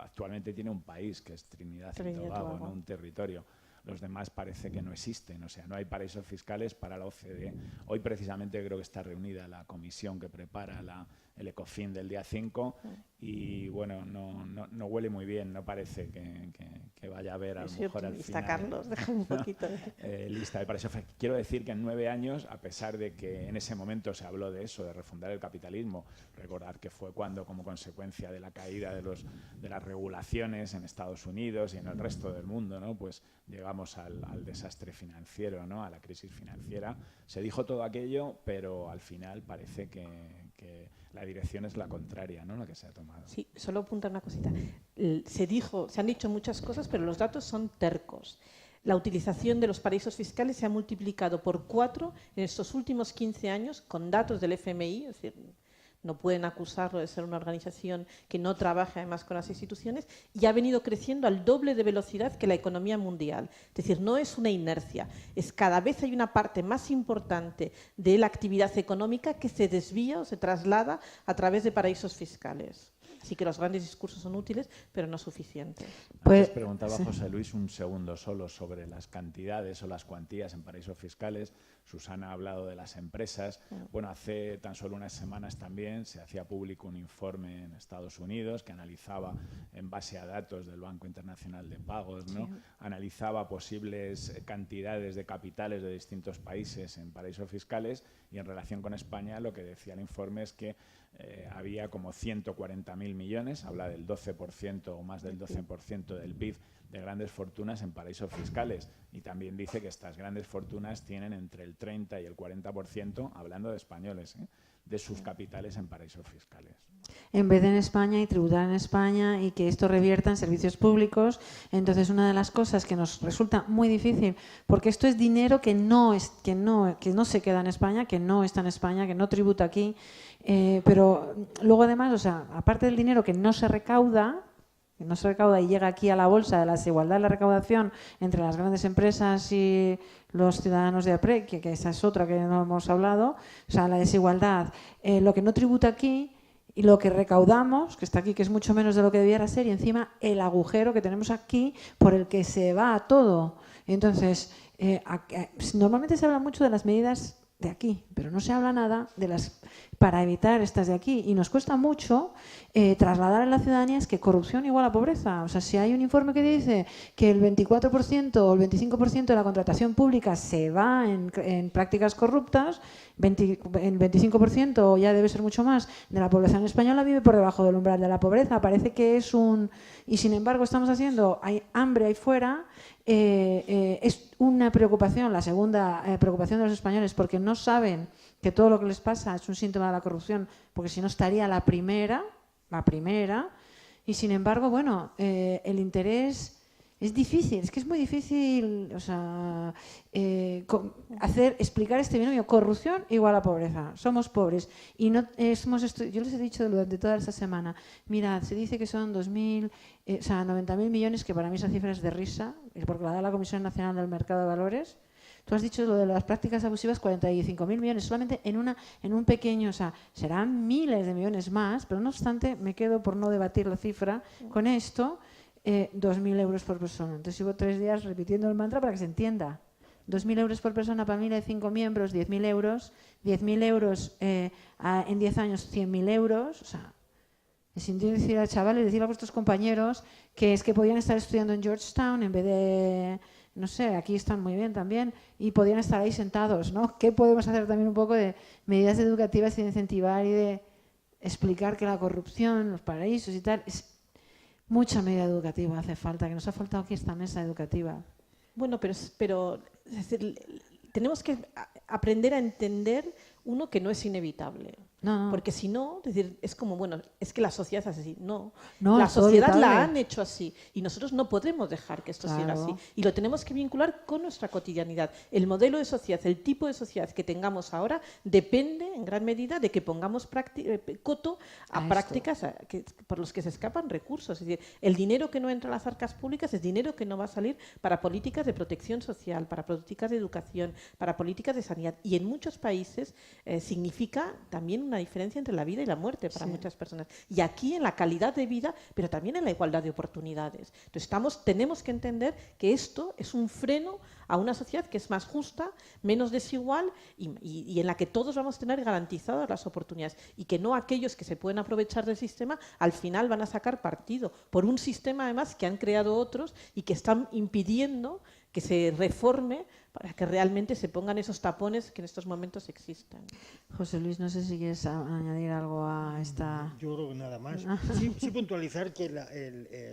actualmente tiene un país, que es Trinidad y Tobago, ¿no? Un territorio. Los demás parece que no existen, o sea, no hay paraísos fiscales para la OCDE. Hoy precisamente creo que está reunida la comisión que prepara el ECOFIN del día 5 y bueno, no huele muy bien, no parece que vaya a haber a lo mejor al final Carlos, deja un poquito lista de paraísos fiscales. Quiero decir que en 9 años, a pesar de que en ese momento se habló de eso, de refundar el capitalismo, recordar que fue cuando, como consecuencia de la caída de las regulaciones en Estados Unidos y en el resto del mundo, ¿no? Pues llegamos al desastre financiero, ¿no? A la crisis financiera. Se dijo todo aquello, pero al final parece que la dirección es la contraria, ¿no? La que se ha tomado. Sí, solo apuntar una cosita. Se han dicho muchas cosas, pero los datos son tercos. La utilización de los paraísos fiscales se ha multiplicado por 4 en estos últimos 15 años con datos del FMI, es decir, no pueden acusarlo de ser una organización que no trabaja además con las instituciones, y ha venido creciendo al doble de velocidad que la economía mundial. Es decir, no es una inercia, es cada vez hay una parte más importante de la actividad económica que se desvía o se traslada a través de paraísos fiscales. Así que los grandes discursos son útiles, pero no suficientes. Pues, Antes preguntaba sí. José Luis un segundo solo sobre las cantidades o las cuantías en paraísos fiscales. Susana ha hablado de las empresas. Bueno, hace tan solo unas semanas también se hacía público un informe en Estados Unidos que analizaba, en base a datos del Banco Internacional de Pagos, ¿no? Analizaba posibles cantidades de capitales de distintos países en paraísos fiscales, y en relación con España lo que decía el informe es que había como 140.000 millones, habla del 12% o más del 12% del PIB de grandes fortunas en paraísos fiscales, y también dice que estas grandes fortunas tienen entre el 30 y el 40%, hablando de españoles, de sus capitales en paraísos fiscales. En vez de en España y tributar en España y que esto revierta en servicios públicos. Entonces, una de las cosas que nos resulta muy difícil, porque esto es dinero que no se queda en España, que no está en España, que no tributa aquí, pero luego además, o sea, aparte del dinero que no se recauda y llega aquí a la bolsa, de la desigualdad de la recaudación entre las grandes empresas y los ciudadanos de a pie, que esa es otra que no hemos hablado, o sea, la desigualdad, lo que no tributa aquí y lo que recaudamos, que está aquí, que es mucho menos de lo que debiera ser, y encima el agujero que tenemos aquí por el que se va todo. Entonces, normalmente se habla mucho de las medidas de aquí, pero no se habla nada de las para evitar estas de aquí, y nos cuesta mucho trasladar a la ciudadanía es que corrupción igual a pobreza. O sea, si hay un informe que dice que el 24% o el 25% de la contratación pública se va en prácticas corruptas, el 25% o ya debe ser mucho más de la población española vive por debajo del umbral de la pobreza. Parece que es un... Y sin embargo estamos haciendo, hay hambre ahí fuera. Es una preocupación, la segunda preocupación de los españoles, porque no saben que todo lo que les pasa es un síntoma de la corrupción, porque si no estaría la primera, y sin embargo, bueno, el interés es difícil, es que es muy difícil, o sea, explicar este binomio, corrupción igual a pobreza, somos pobres, y no yo les he dicho durante toda esta semana, mirad, se dice que son 90.000 millones, que para mí esa cifra es de risa, porque la da la Comisión Nacional del Mercado de Valores. Tú has dicho lo de las prácticas abusivas, 45.000 millones, solamente en un pequeño, o sea, serán miles de millones más, pero no obstante, me quedo por no debatir la cifra con esto, 2.000 euros por persona. Entonces llevo 3 días repitiendo el mantra para que se entienda. 2.000 euros por persona, familia de 5 miembros, 10.000 euros, 10.000 euros en 10 años, 100.000 euros, o sea, es decir a chavales, decirle a vuestros compañeros que es que podían estar estudiando en Georgetown en vez de... No sé, aquí están muy bien también y podían estar ahí sentados, ¿no? ¿Qué podemos hacer también un poco de medidas educativas y de incentivar y de explicar que la corrupción, los paraísos y tal, es mucha medida educativa hace falta, que nos ha faltado aquí esta mesa educativa. Bueno, pero es decir, tenemos que aprender a entender, uno, que no es inevitable. No. Porque si no, es decir, es como, bueno, es que la sociedad es así. No, No, la sociedad evitable. la han hecho así y nosotros no podemos dejar que esto siga Claro. así. Y lo tenemos que vincular con nuestra cotidianidad. El modelo de sociedad, el tipo de sociedad que tengamos ahora depende en gran medida de que pongamos coto a esto. prácticas por los que se escapan recursos. Es decir, el dinero que no entra a las arcas públicas es dinero que no va a salir para políticas de protección social, para políticas de educación, para políticas de sanidad. Y en muchos países significa también una diferencia entre la vida y la muerte para muchas personas. Y aquí en la calidad de vida, pero también en la igualdad de oportunidades. Entonces tenemos que entender que esto es un freno a una sociedad que es más justa, menos desigual y en la que todos vamos a tener garantizadas las oportunidades. Y que no aquellos que se pueden aprovechar del sistema al final van a sacar partido por un sistema además que han creado otros y que están impidiendo que se reforme para que realmente se pongan esos tapones que en estos momentos existen. José Luis, no sé si quieres añadir algo a esta... Yo creo que nada más. Sí puntualizar que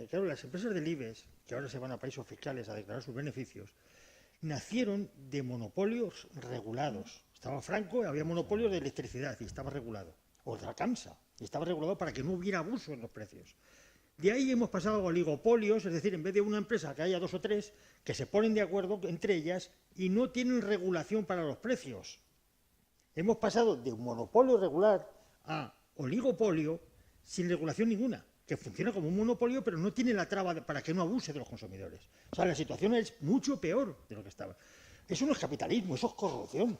claro, las empresas del IBEX, que ahora se van a paraísos fiscales a declarar sus beneficios, nacieron de monopolios regulados. Estaba Franco y había monopolios de electricidad y estaba regulado. O de la CAMSA, y estaba regulado para que no hubiera abuso en los precios. De ahí hemos pasado a oligopolios, es decir, en vez de una empresa que haya 2 o 3 que se ponen de acuerdo entre ellas y no tienen regulación para los precios. Hemos pasado de un monopolio regular a oligopolio sin regulación ninguna, que funciona como un monopolio pero no tiene la traba para que no abuse de los consumidores. O sea, la situación es mucho peor de lo que estaba. Eso no es capitalismo, eso es corrupción.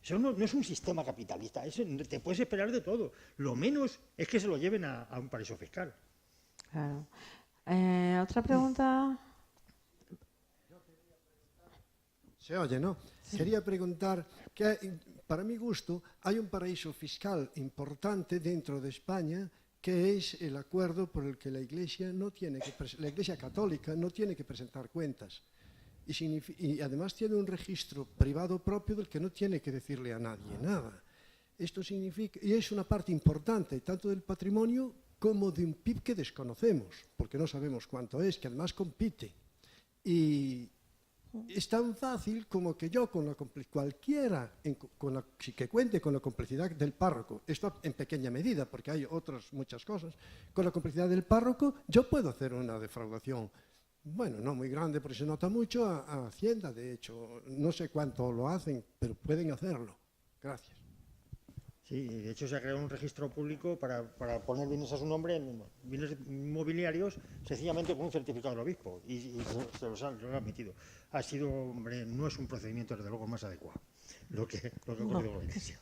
Eso no es un sistema capitalista, eso te puedes esperar de todo. Lo menos es que se lo lleven a un paraíso fiscal. Claro. ¿Otra pregunta? Se oye, ¿no? Sí. Quería preguntar que, para mi gusto, hay un paraíso fiscal importante dentro de España, que es el acuerdo por el que la Iglesia Católica no tiene que presentar cuentas. Y además tiene un registro privado propio del que no tiene que decirle a nadie nada. Esto significa, y es una parte importante tanto del patrimonio como de un PIB que desconocemos, porque no sabemos cuánto es, que además compite. Y es tan fácil como que yo, cualquiera que cuente con la complicidad del párroco, esto en pequeña medida, porque hay otras muchas cosas, con la complicidad del párroco yo puedo hacer una defraudación. Bueno, no muy grande porque se nota mucho a Hacienda, de hecho, no sé cuánto lo hacen, pero pueden hacerlo. Gracias. Sí, de hecho se ha creado un registro público para poner bienes a su nombre, en bienes inmobiliarios, sencillamente con un certificado del obispo, y se los han admitido. Ha sido, hombre, no es un procedimiento desde luego más adecuado lo que ha ocurrido con la Iglesia.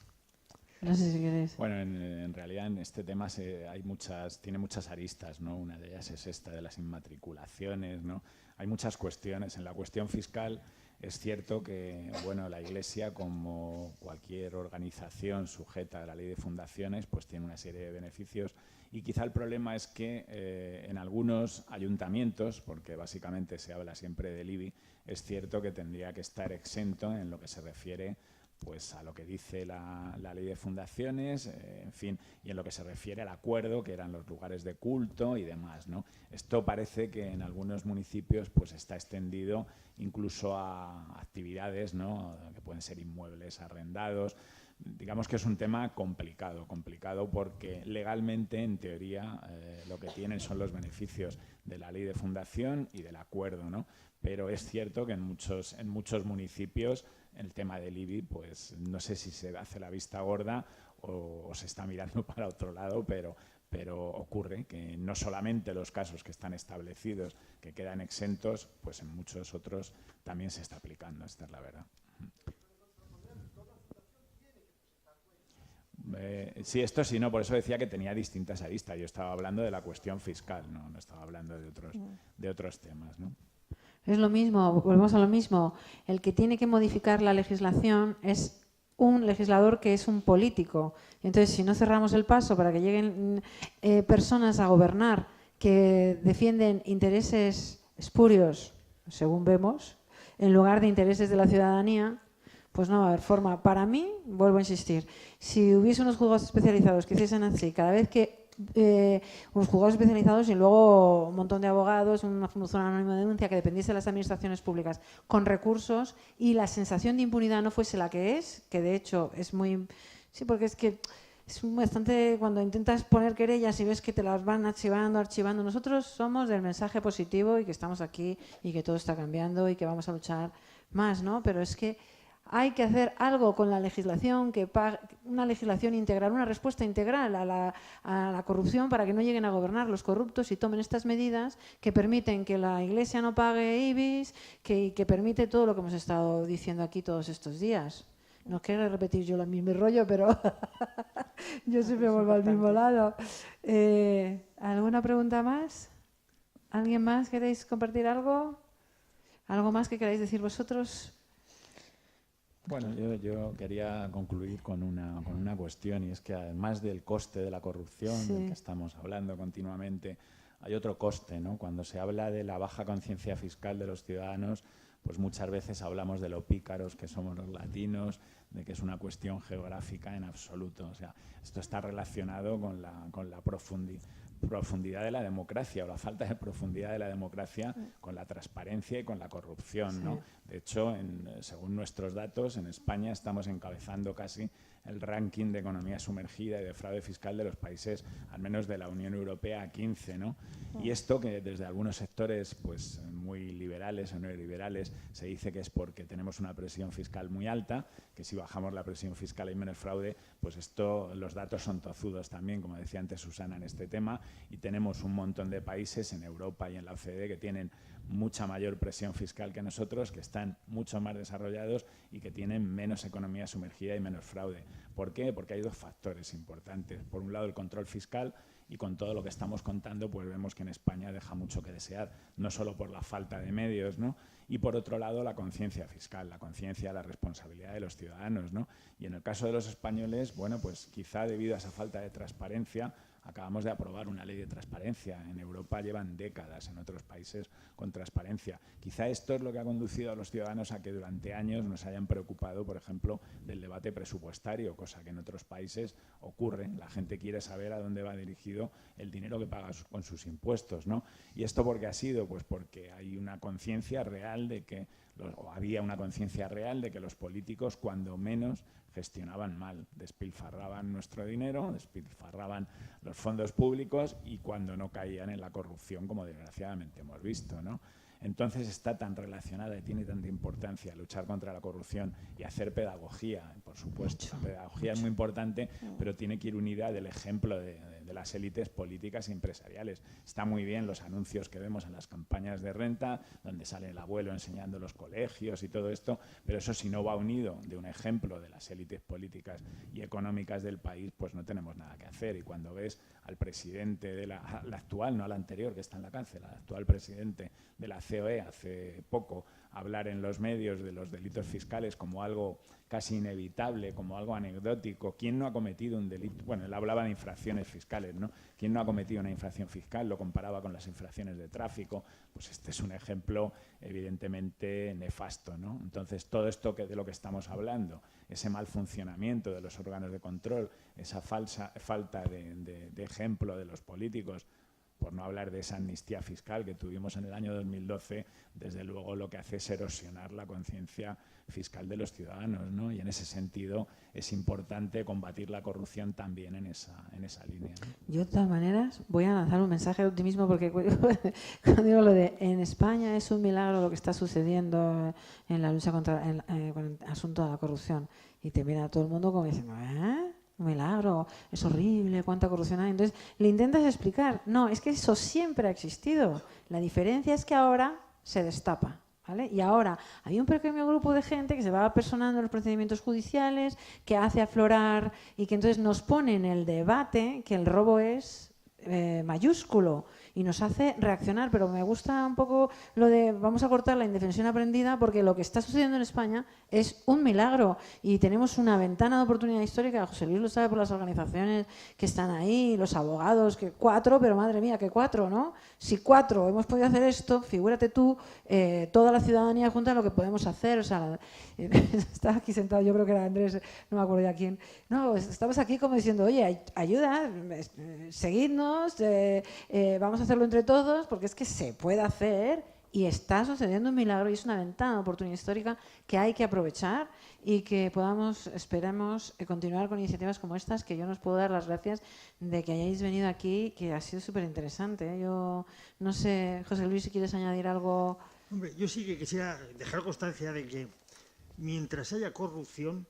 No sé si queréis. Bueno, en realidad en este tema tiene muchas aristas, ¿no? Una de ellas es esta de las inmatriculaciones, ¿no? Hay muchas cuestiones. En la cuestión fiscal es cierto que, bueno, la Iglesia, como cualquier organización sujeta a la ley de fundaciones, pues tiene una serie de beneficios, y quizá el problema es que en algunos ayuntamientos, porque básicamente se habla siempre del IBI, es cierto que tendría que estar exento en lo que se refiere pues a lo que dice la ley de fundaciones, en fin, y en lo que se refiere al acuerdo, que eran los lugares de culto y demás, ¿no? Esto parece que en algunos municipios pues está extendido incluso a actividades, ¿no? Que pueden ser inmuebles arrendados. Digamos que es un tema complicado porque legalmente, en teoría, lo que tienen son los beneficios de la ley de fundación y del acuerdo, ¿no? Pero es cierto que en muchos municipios el tema del IBI, pues no sé si se hace la vista gorda o se está mirando para otro lado, pero ocurre que no solamente los casos que están establecidos, que quedan exentos, pues en muchos otros también se está aplicando, esta es la verdad. Sí, esto sí, no, por eso decía que tenía distintas aristas. Yo estaba hablando de la cuestión fiscal, no estaba hablando de otros temas, ¿no? Es lo mismo, volvemos a lo mismo. El que tiene que modificar la legislación es un legislador que es un político. Entonces, si no cerramos el paso para que lleguen personas a gobernar que defienden intereses espurios, según vemos, en lugar de intereses de la ciudadanía, pues no va a haber forma. Para mí, vuelvo a insistir, si hubiese unos juzgados especializados que hiciesen así, cada vez que unos juzgados especializados y luego un montón de abogados, una fundación anónima de denuncia que dependiese de las administraciones públicas con recursos y la sensación de impunidad no fuese la que es, que de hecho es muy... Sí, porque es que es bastante cuando intentas poner querellas y ves que te las van archivando. Nosotros somos del mensaje positivo y que estamos aquí y que todo está cambiando y que vamos a luchar más, ¿no? Pero es que hay que hacer algo con la legislación, una legislación integral, una respuesta integral a la corrupción para que no lleguen a gobernar los corruptos y tomen estas medidas que permiten que la Iglesia no pague IBIs, que permite todo lo que hemos estado diciendo aquí todos estos días. No quiero repetir yo el mismo rollo, pero yo siempre vuelvo al mismo lado. ¿Alguna pregunta más? ¿Alguien más queréis compartir algo? ¿Algo más que queráis decir vosotros? Bueno, yo quería concluir con una cuestión, y es que además del coste de la corrupción, sí, del que estamos hablando continuamente, hay otro coste, ¿no? Cuando se habla de la baja conciencia fiscal de los ciudadanos, pues muchas veces hablamos de lo pícaros que somos los latinos, de que es una cuestión geográfica en absoluto. O sea, esto está relacionado con la profundidad de la democracia, o la falta de profundidad de la democracia, con la transparencia y con la corrupción, ¿no? De hecho, según nuestros datos, en España estamos encabezando casi el ranking de economía sumergida y de fraude fiscal de los países, al menos de la Unión Europea, a 15, ¿no? Y esto que desde algunos sectores pues muy liberales o neoliberales se dice que es porque tenemos una presión fiscal muy alta, que si bajamos la presión fiscal hay menos fraude, pues los datos son tozudos también, como decía antes Susana en este tema, y tenemos un montón de países en Europa y en la OCDE que tienen mucha mayor presión fiscal que nosotros, que están mucho más desarrollados y que tienen menos economía sumergida y menos fraude. ¿Por qué? Porque hay dos factores importantes. Por un lado, el control fiscal, y con todo lo que estamos contando, pues vemos que en España deja mucho que desear, no solo por la falta de medios, ¿no? Y por otro lado, la conciencia fiscal, la conciencia, la responsabilidad de los ciudadanos, ¿no? Y en el caso de los españoles, bueno, pues quizá debido a esa falta de transparencia, acabamos de aprobar una ley de transparencia. En Europa llevan décadas, en otros países, con transparencia. Quizá esto es lo que ha conducido a los ciudadanos a que durante años no se hayan preocupado, por ejemplo, del debate presupuestario, cosa que en otros países ocurre. La gente quiere saber a dónde va dirigido el dinero que paga con sus impuestos, ¿no? ¿Y esto por qué ha sido? Pues porque hay una conciencia real de que, o había una conciencia real de que los políticos, cuando menos, gestionaban mal, despilfarraban nuestro dinero, despilfarraban los fondos públicos y cuando no caían en la corrupción, como desgraciadamente hemos visto, ¿no? Entonces está tan relacionada y tiene tanta importancia luchar contra la corrupción y hacer pedagogía, por supuesto. La pedagogía es muy importante, pero tiene que ir unida del ejemplo de las élites políticas y empresariales. Está muy bien los anuncios que vemos en las campañas de renta, donde sale el abuelo enseñando los colegios y todo esto, pero eso si no va unido de un ejemplo de las élites políticas y económicas del país, pues no tenemos nada que hacer. Y cuando ves al presidente de la actual, no al anterior que está en la cárcel, al actual presidente de la COE hace poco hablar en los medios de los delitos fiscales como algo casi inevitable, como algo anecdótico. ¿Quién no ha cometido un delito? Bueno, él hablaba de infracciones fiscales, ¿no? ¿Quién no ha cometido una infracción fiscal? Lo comparaba con las infracciones de tráfico. Pues este es un ejemplo evidentemente nefasto, ¿no? Entonces, todo esto de lo que estamos hablando, ese mal funcionamiento de los órganos de control, esa falta de ejemplo de los políticos, por no hablar de esa amnistía fiscal que tuvimos en el año 2012, desde luego lo que hace es erosionar la conciencia fiscal de los ciudadanos, ¿no? Y en ese sentido es importante combatir la corrupción también en esa línea, ¿no? Yo, de todas maneras, voy a lanzar un mensaje de optimismo porque cuando digo lo de en España es un milagro lo que está sucediendo en la lucha contra con el asunto de la corrupción, y te mira todo el mundo como diciendo, ¿eh? Un milagro, es horrible, cuánta corrupción hay. Entonces, le intentas explicar, no, es que eso siempre ha existido. La diferencia es que ahora se destapa, ¿vale? Y ahora hay un pequeño grupo de gente que se va apersonando en los procedimientos judiciales, que hace aflorar y que entonces nos pone en el debate que el robo es mayúsculo y nos hace reaccionar. Pero me gusta un poco lo de vamos a cortar la indefensión aprendida, porque lo que está sucediendo en España es un milagro y tenemos una ventana de oportunidad histórica. José Luis lo sabe por las organizaciones que están ahí, los abogados, que 4, pero madre mía, que 4, ¿no? Si 4 hemos podido hacer esto, figúrate tú, toda la ciudadanía junta, lo que podemos hacer. O sea, estaba aquí sentado, yo creo que era Andrés, no me acuerdo ya quién. No, estamos aquí como diciendo, oye, ayuda, seguidnos, vamos a hacerlo entre todos, porque es que se puede hacer y está sucediendo un milagro y es una ventana de oportunidad histórica que hay que aprovechar y que podamos, esperemos, continuar con iniciativas como estas, que yo nos puedo dar las gracias de que hayáis venido aquí, que ha sido súper interesante, ¿eh? Yo no sé, José Luis, si quieres añadir algo. Hombre, yo sí que quisiera dejar constancia de que mientras haya corrupción,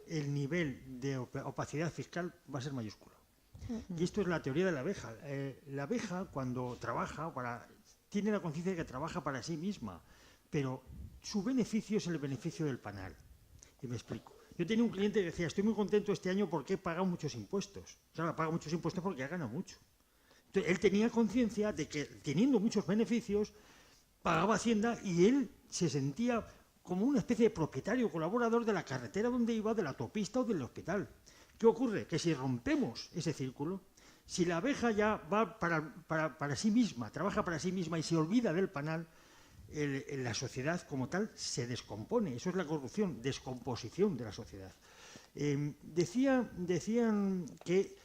el nivel de opacidad fiscal va a ser mayúsculo. Y esto es la teoría de la abeja. La abeja, cuando trabaja, tiene la conciencia de que trabaja para sí misma, pero su beneficio es el beneficio del panal. Y me explico. Yo tenía un cliente que decía, estoy muy contento este año porque he pagado muchos impuestos. Claro, paga muchos impuestos porque ha ganado mucho. Entonces, él tenía conciencia de que, teniendo muchos beneficios, pagaba Hacienda y él se sentía como una especie de propietario, colaborador de la carretera donde iba, de la autopista o del hospital. ¿Qué ocurre? Que si rompemos ese círculo, si la abeja ya va para sí misma, trabaja para sí misma y se olvida del panal, la sociedad como tal se descompone. Eso es la corrupción, descomposición de la sociedad. Decían que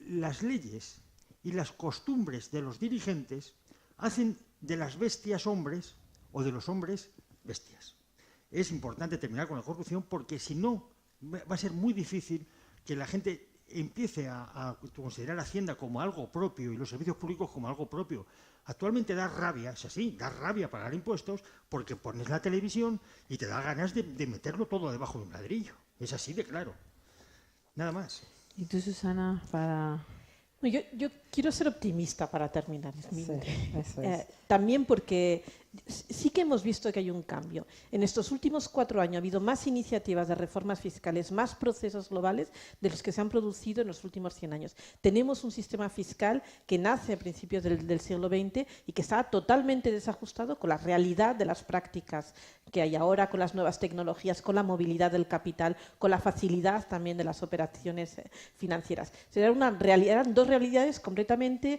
las leyes y las costumbres de los dirigentes hacen de las bestias hombres o de los hombres bestias. Es importante terminar con la corrupción porque si no va a ser muy difícil que la gente empiece a considerar Hacienda como algo propio y los servicios públicos como algo propio. Actualmente da rabia, es así, da rabia pagar impuestos porque pones la televisión y te da ganas de meterlo todo debajo de un ladrillo. Es así de claro. Nada más. ¿Y tú, Susana, para...? Yo quiero ser optimista para terminar. Sí, eso es. También porque sí que hemos visto que hay un cambio. En estos últimos 4 años ha habido más iniciativas de reformas fiscales, más procesos globales de los que se han producido en los últimos 100 años. Tenemos un sistema fiscal que nace a principios del siglo XX y que está totalmente desajustado con la realidad de las prácticas que hay ahora, con las nuevas tecnologías, con la movilidad del capital, con la facilidad también de las operaciones financieras. Eran dos realidades completamente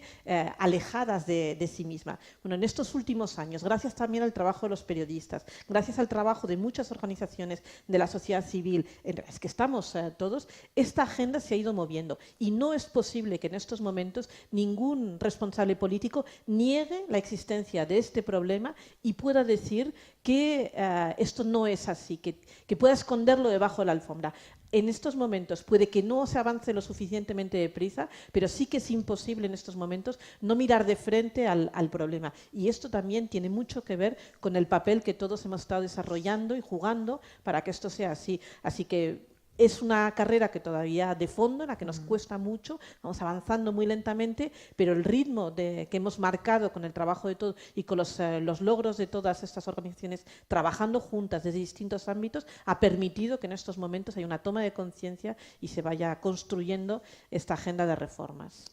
alejadas de sí misma. Bueno, en estos últimos años, gracias también al trabajo de los periodistas, gracias al trabajo de muchas organizaciones de la sociedad civil, en las que estamos todos, esta agenda se ha ido moviendo y no es posible que en estos momentos ningún responsable político niegue la existencia de este problema y pueda decir que esto no es así, que pueda esconderlo debajo de la alfombra. En estos momentos puede que no se avance lo suficientemente deprisa, pero sí que es imposible en estos momentos no mirar de frente al problema. Y esto también tiene mucho que ver con el papel que todos hemos estado desarrollando y jugando para que esto sea así. Así que es una carrera que todavía de fondo, en la que nos cuesta mucho, vamos avanzando muy lentamente, pero el ritmo que hemos marcado con el trabajo de todos y con los logros de todas estas organizaciones trabajando juntas desde distintos ámbitos ha permitido que en estos momentos haya una toma de conciencia y se vaya construyendo esta agenda de reformas.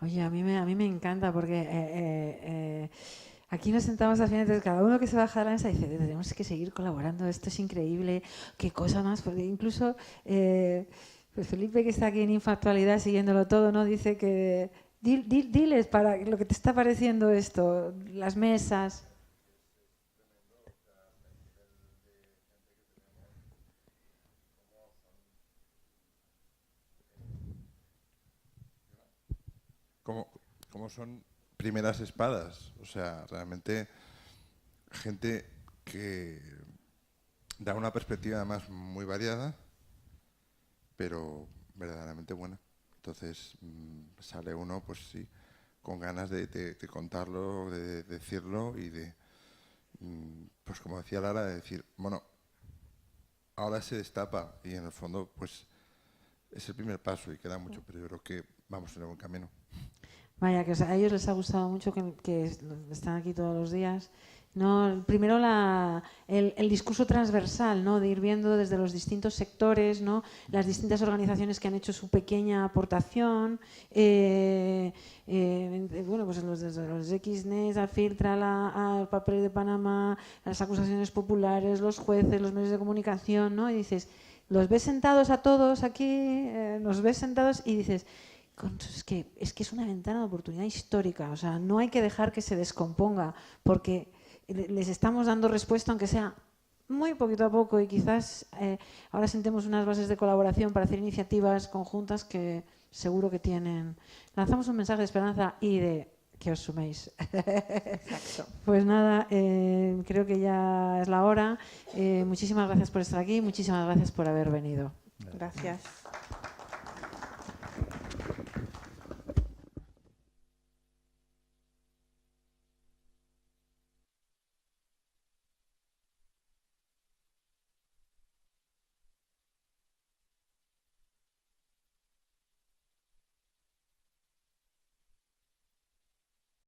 Oye, a mí me encanta porque aquí nos sentamos al final, entonces cada uno que se baja de la mesa dice, tenemos que seguir colaborando, esto es increíble, qué cosa más, porque incluso pues Felipe, que está aquí en Infactualidad siguiéndolo todo, ¿no? Dice que diles para lo que te está pareciendo esto, las mesas. ¿Cómo son primeras espadas? O sea, realmente gente que da una perspectiva además muy variada, pero verdaderamente buena. Entonces sale uno, pues sí, con ganas de contarlo, de decirlo y de, pues como decía Lara, de decir, bueno, ahora se destapa y en el fondo, pues es el primer paso y queda mucho, pero yo creo que vamos en el buen camino. Vaya, que a ellos les ha gustado mucho que están aquí todos los días. No, primero el discurso transversal, ¿no? De ir viendo desde los distintos sectores, ¿no? Las distintas organizaciones que han hecho su pequeña aportación. Bueno, pues desde los XNES, a Filtra, al papel de Panamá, las acusaciones populares, los jueces, los medios de comunicación, ¿no? Y dices, los ves sentados a todos aquí, los ves sentados y dices, es que es una ventana de oportunidad histórica, o sea, no hay que dejar que se descomponga, porque les estamos dando respuesta, aunque sea muy poquito a poco, y quizás ahora sentemos unas bases de colaboración para hacer iniciativas conjuntas que seguro que tienen. Lanzamos un mensaje de esperanza y de que os suméis. Exacto. Pues nada, creo que ya es la hora. Muchísimas gracias por estar aquí, muchísimas gracias por haber venido. Gracias.